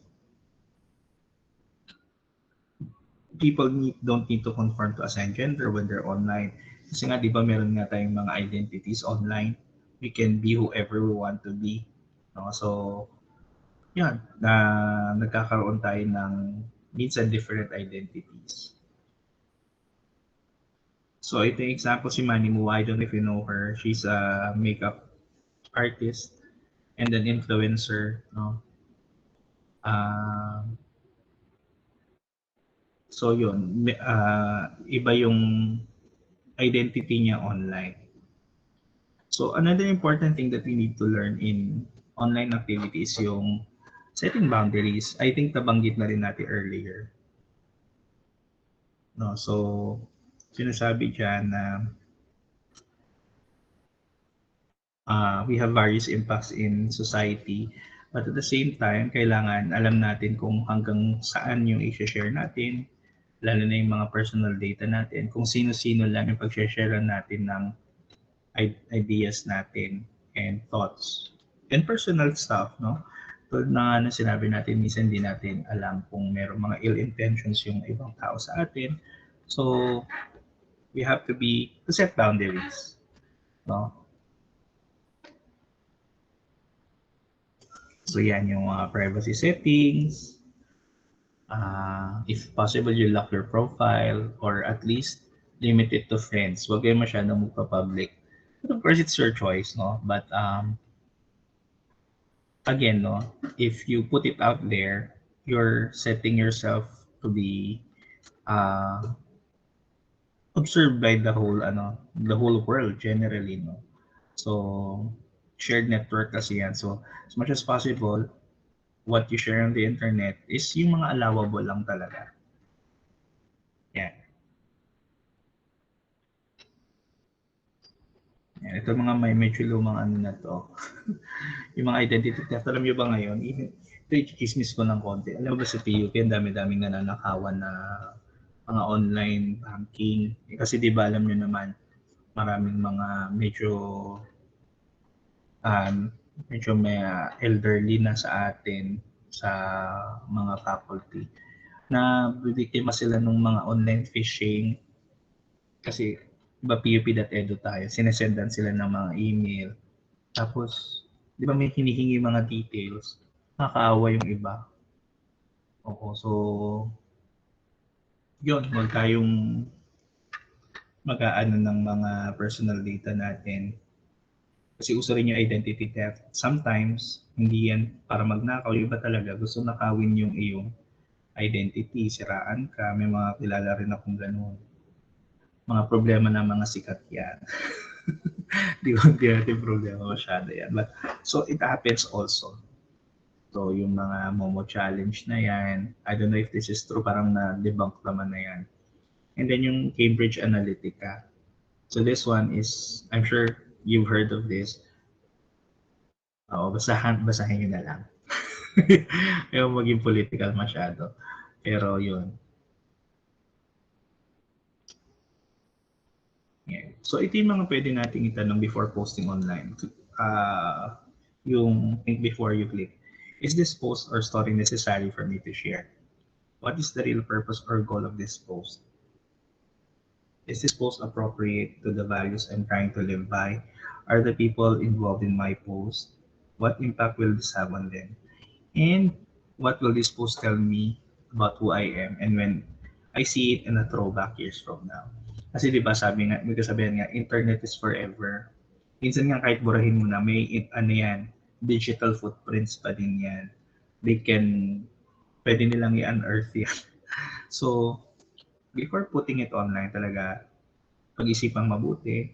People don't need to conform to assign gender when they're online. Kasi nga, di ba, meron nga tayong mga identities online. We can be whoever we want to be. No? So, yan, nagkakaroon tayo ng minsan different identities. So, ito yung example si Manny Mu. I don't know if you know her. She's a makeup artist and an influencer. No? So, yun. Iba yung identity niya online. So another important thing that we need to learn in online activities yung setting boundaries. I think nabanggit na rin natin earlier. No, so sinasabi diyan na we have various impacts in society, but at the same time kailangan alam natin kung hanggang saan yung i-share natin, lalo na yung mga personal data natin, kung sino-sino lang yung pag-share natin ng ideas natin and thoughts and personal stuff, no? Tulad na nga sinabi natin, minsan hindi natin alam kung merong mga ill intentions yung ibang tao sa atin. So, we have to set boundaries, no? So, yan yung mga privacy settings. If possible, you lock your profile or at least limit it to friends. Huwag kayo masyadong magpa-public. But of course, it's your choice, no? But again, no, if you put it out there, you're setting yourself to be observed by the whole world generally, no. So shared network kasi yan. So as much as possible, what you share on the internet is yung mga allowable lang talaga. Yan. Yan. Ito mga may medyo lumang ano na to. Yung mga identity theft, alam nyo ba ngayon, ito chismis ko ng konti. Alam mo ba sa PUP, ang dami-daming nananakawan na mga online banking. Kasi di ba alam nyo naman, maraming mga um, medyo may elderly na sa atin sa mga faculty na bibiktima sila ng mga online phishing kasi iba pup.edu tayo, sinesendan sila ng mga email. Tapos, di ba may hinihingi mga details, nakakaawa yung iba. Oo, so, yun, huwag tayong mag-aano ng mga personal data natin. Kasi uso rin yung identity theft. Sometimes, hindi yan para magnakaw. Yung iba talaga, gusto nakawin yung iyong identity, siraan ka. May mga kilala rin akong ganun. Mga problema ng mga sikat yan. Di natin problema masyado yan. But, so, it happens also. So, yung mga Momo challenge na yan, I don't know if this is true, parang na-debunk naman na yan. And then yung Cambridge Analytica. So this one is, I'm sure you've heard of this. Oo, basahin nyo na lang. Ayaw maging political masyado. Pero yun. Yeah. So ito yung mga pwede nating itanong before posting online. Yung think before you click. Is this post or story necessary for me to share? What is the real purpose or goal of this post? Is this post appropriate to the values I'm trying to live by? Are the people involved in my post? What impact will this have on them? And what will this post tell me about who I am and when I see it in a throwback years from now? Kasi di ba sabi nga, may kasabihan nga, internet is forever. Minsan nga kahit burahin mo na, ano yan, digital footprints pa din yan. They can, pwede nilang i-unearth yan. So, before putting it online talaga, pag-isipang mabuti,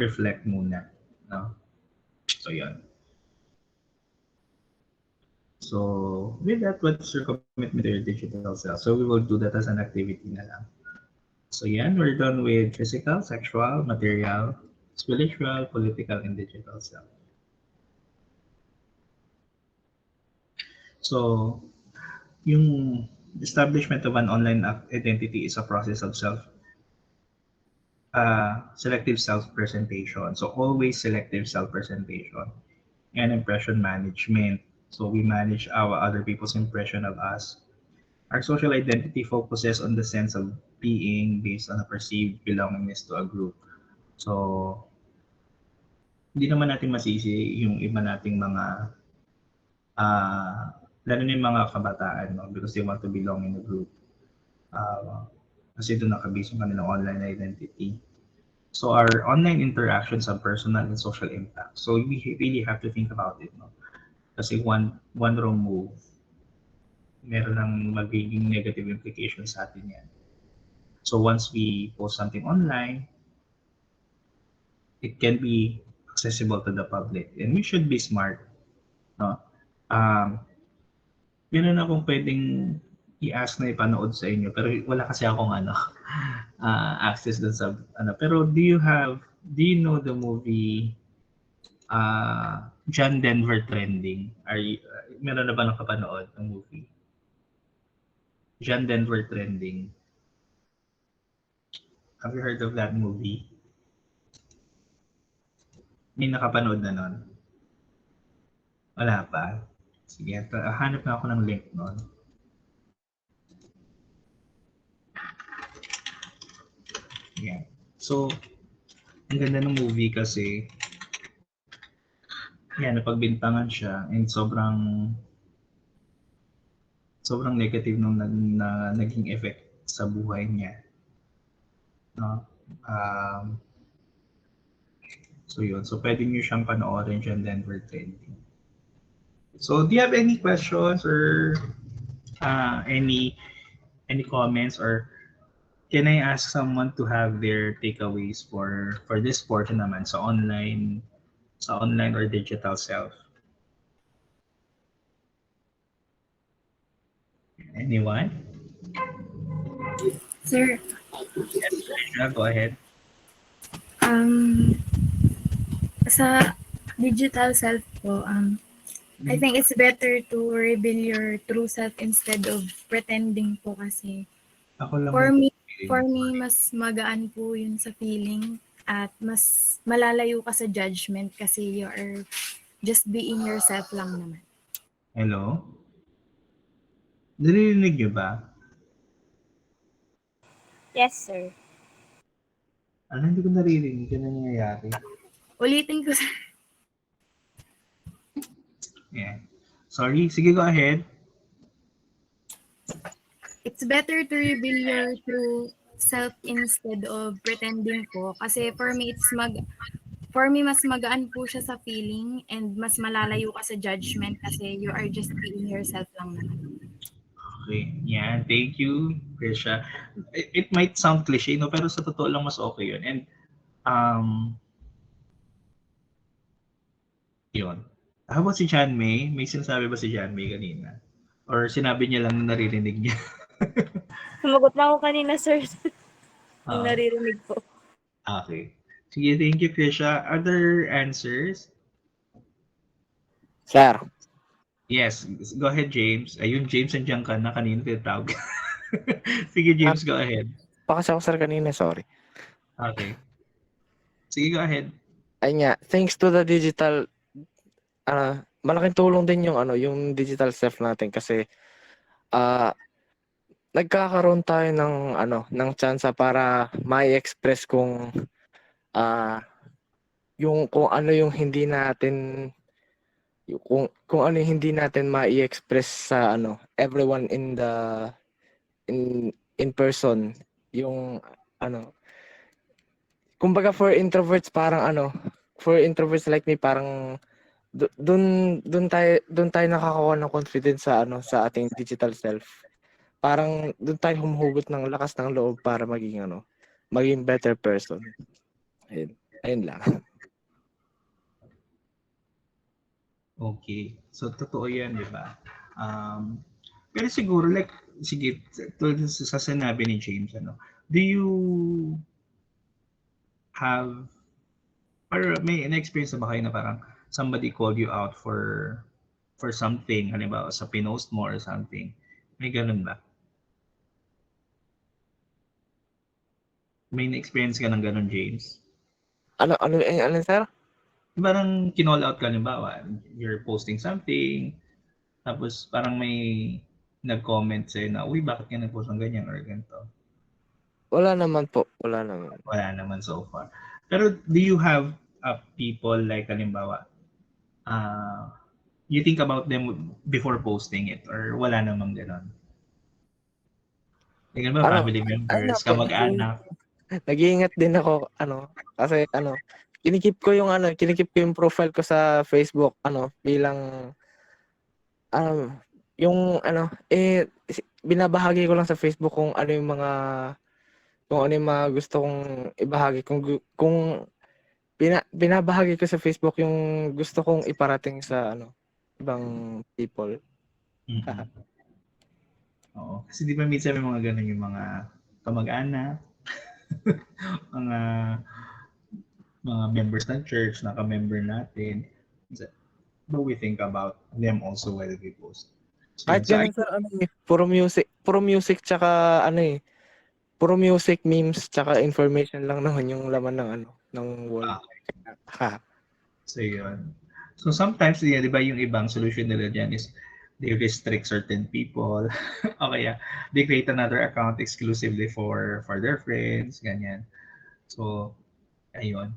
reflect muna. No? So, yun. So, with that, what's your commitment to your digital self? So, we will do that as an activity na lang. So, yan, we're done with physical, sexual, material, spiritual, political, and digital self. So, yung establishment of an online identity is a process of selective self-presentation. So, always selective self-presentation and impression management. So, we manage our other people's impression of us. Our social identity focuses on the sense of being based on a perceived belongingness to a group. So, hindi naman natin masisi yung iba nating mga, lalo na yung mga kabataan, no? Because they want to belong in a group. Kasi doon nakabase yung kanilang online identity. So, our online interactions have personal and social impact. So, we really have to think about it. No? Kasi one wrong move, meron ng magiging negative implications sa atin yan. So once we post something online, it can be accessible to the public. And we should be smart. No? Meron akong pwedeng i-ask na ipanood sa inyo, pero wala kasi akong access dun sa Pero do you know the movie John Denver Trending? Meron na ba nakapanood ng movie? John Denver Trending. Have you heard of that movie? May nakapanood na nun? Wala pa? Sige, hanap na ako ng link nun. Yeah. So, ang ganda ng movie kasi napagbintangan siya and sobrang negative nung naging effect sa buhay niya. No? So yun. So pwede niyo siyang panoorin dyan, Denver Trending. So do you have any questions or any comments, or can I ask someone to have their takeaways for this portion naman sa online or digital self? Anyone? Sir, Yeah, go ahead. sa digital self po, I think it's better to reveal your true self instead of pretending po kasi. Ako lang For may me, feeling. for me, mas magaan po yun sa feeling at mas malalayo ka sa judgment kasi you are just being yourself lang naman. Hello? Naririnig niyo ba? Yes, sir. Ano, hindi ko naririnig. Ano nangyayari? Ulitin ko sa... Yeah. Sorry. Sige, go ahead. It's better to reveal your true self instead of pretending po. Kasi for me, mas magaan po siya sa feeling and mas malalayo ka sa judgment kasi you are just being yourself lang naman. Okay. Yan. Thank you, Krisha. It might sound cliche, no? Pero sa totoo lang, mas okay yun. And, um, yun. How about si John May? May sinasabi ba si John May kanina? Or sinabi niya lang na naririnig niya? Sumagot na ako kanina, sir. Yung Oo. naririnig po. Okay. Sige, thank you, Krisha. Other answers? Sir, Yes. Go ahead, James. Ayun, James, nandiyan ka na. Kanina tinatawag. Sige, James, go ahead. pakas ako sir kanina, sorry. Okay. Sige, go ahead. Ayun nga, thanks to the digital, malaking tulong din yung yung digital self natin kasi nagkakaroon tayo ng chance para mai-express kung ano yung hindi natin kung ano yung hindi natin mai-express sa everyone in person yung kumbaga for introverts like me parang doon tayo nakakakuha ng confidence sa ating digital self. Parang doon tayo humuhugot ng lakas ng loob para maging better person. Ayun lang. Okay. So, totoo yan, di ba? Pero siguro, like, sige, tulad sa sinabi ni James, do you have, or may na-experience na ba kayo na parang somebody called you out for something, halimbawa sa pinost mo or something? May ganun ba? May na-experience ka ng ganun, James? Ano, sir? Parang kinall out ka, halimbawa, you're posting something, tapos parang may nag-comment sa'yo na, uy, bakit ka nag-post ng ganyan or ganito? Wala naman po. Wala naman. Wala naman so far. Pero do you have people like, halimbawa, you think about them before posting it or wala namang ganon? Tingnan ba, family members, kamag-anak? Nag-iingat din ako, kasi kinikip ko yung profile ko sa Facebook, bilang, yung binabahagi ko lang sa Facebook kung ano yung mga gusto kong ibahagi, kung binabahagi ko sa Facebook yung gusto kong iparating sa ibang people. Oo. Kasi di ba minsan may mga ganun yung mga kamag-anak, mga members ng church, naka-member natin. But we think about them also while we post. So, Kahit ganun sir, puro music tsaka puro music, memes, tsaka information lang naman yung laman ng wall. So, yun. So, sometimes, di ba yung ibang solution nila dyan is they restrict certain people. O kaya, they create another account exclusively for their friends, ganyan. So, ayun.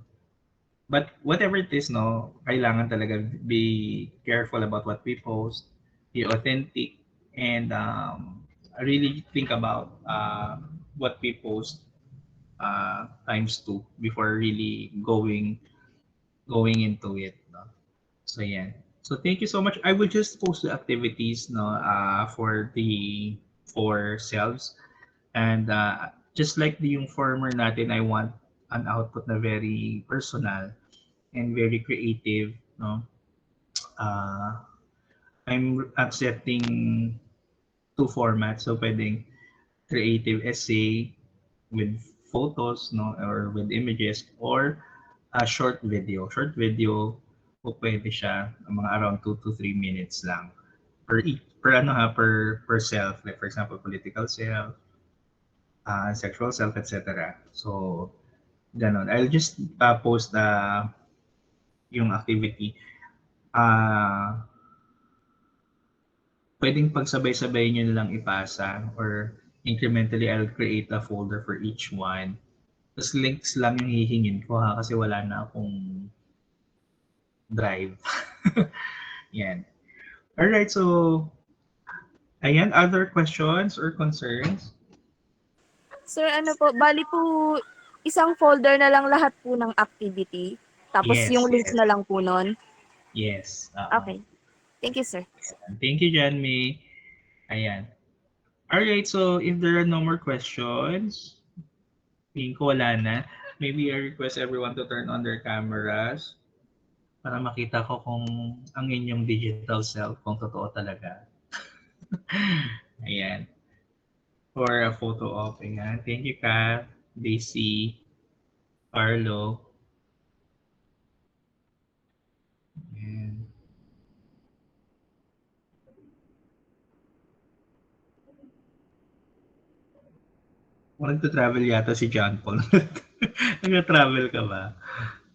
But whatever it is, no, kailangan talaga be careful about what we post, be authentic, and really think about what we post times two before really going into it. No? So yeah. So thank you so much. I will just post the activities no for the four selves and just like the yung former natin, I want an output na very personal and very creative. No, I'm accepting two formats. So pwedeng creative essay with photos, no, or with images, or a short video. Short video po pwede siya mga around 2 to 3 minutes lang per self, like for example political self, sexual self, etc. So ganon. I'll just post yung activity. Pwedeng pagsabay-sabay nyo lang ipasa or incrementally I'll create a folder for each one. Tapos links lang yung hihingin ko kasi wala na akong drive. Yan. Alright, so ayan, other questions or concerns? Sir, ano po, bali po, isang folder na lang lahat po ng activity. Tapos Yes, yung link yes. na lang po nun. Yes. Okay. Thank you, sir. Thank you, John May. Ayan. Alright, so if there are no more questions, tingin ko wala na. Maybe I request everyone to turn on their cameras para makita ko kung ang inyong digital self, kung totoo talaga. Ayan. For a photo op. Ayan. Thank you, Kat, Daisy, Carlo. Ayan. Nagta-travel yata si John Paul. Nagta-travel ka ba?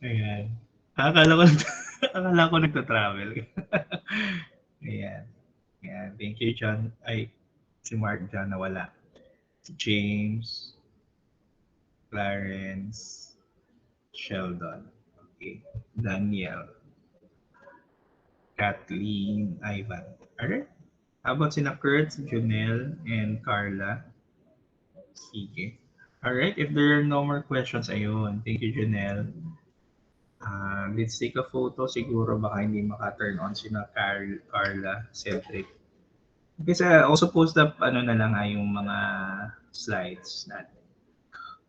Ayan. Akala ko nagta-travel. Ayan. Ayan. Thank you, John. Ay, si Mark John nawala. Si James, Clarence, Sheldon. Okay. Daniel, Kathleen, Ivan. Alright. How about sina Kurt, Junel, and Carla? Sige. Alright, if there are no more questions, ayun. Thank you, Junel. Let's take a photo. Siguro baka hindi maka-turn on sina Carla, Cedric. Kasi also post up na lang yung mga slides natin.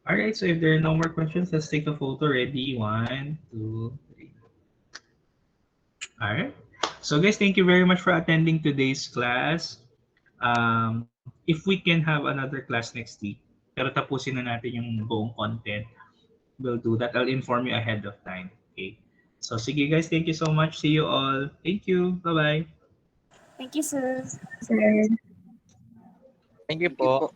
Alright, so if there are no more questions, let's take a photo. Ready? 1, 2, 3. Alright. So guys, thank you very much for attending today's class. If we can have another class next week, pero tapusin na natin yung buong content, we'll do that. I'll inform you ahead of time. Okay. So sige guys, thank you so much. See you all. Thank you. Bye-bye. Thank you, sir. Thank you po.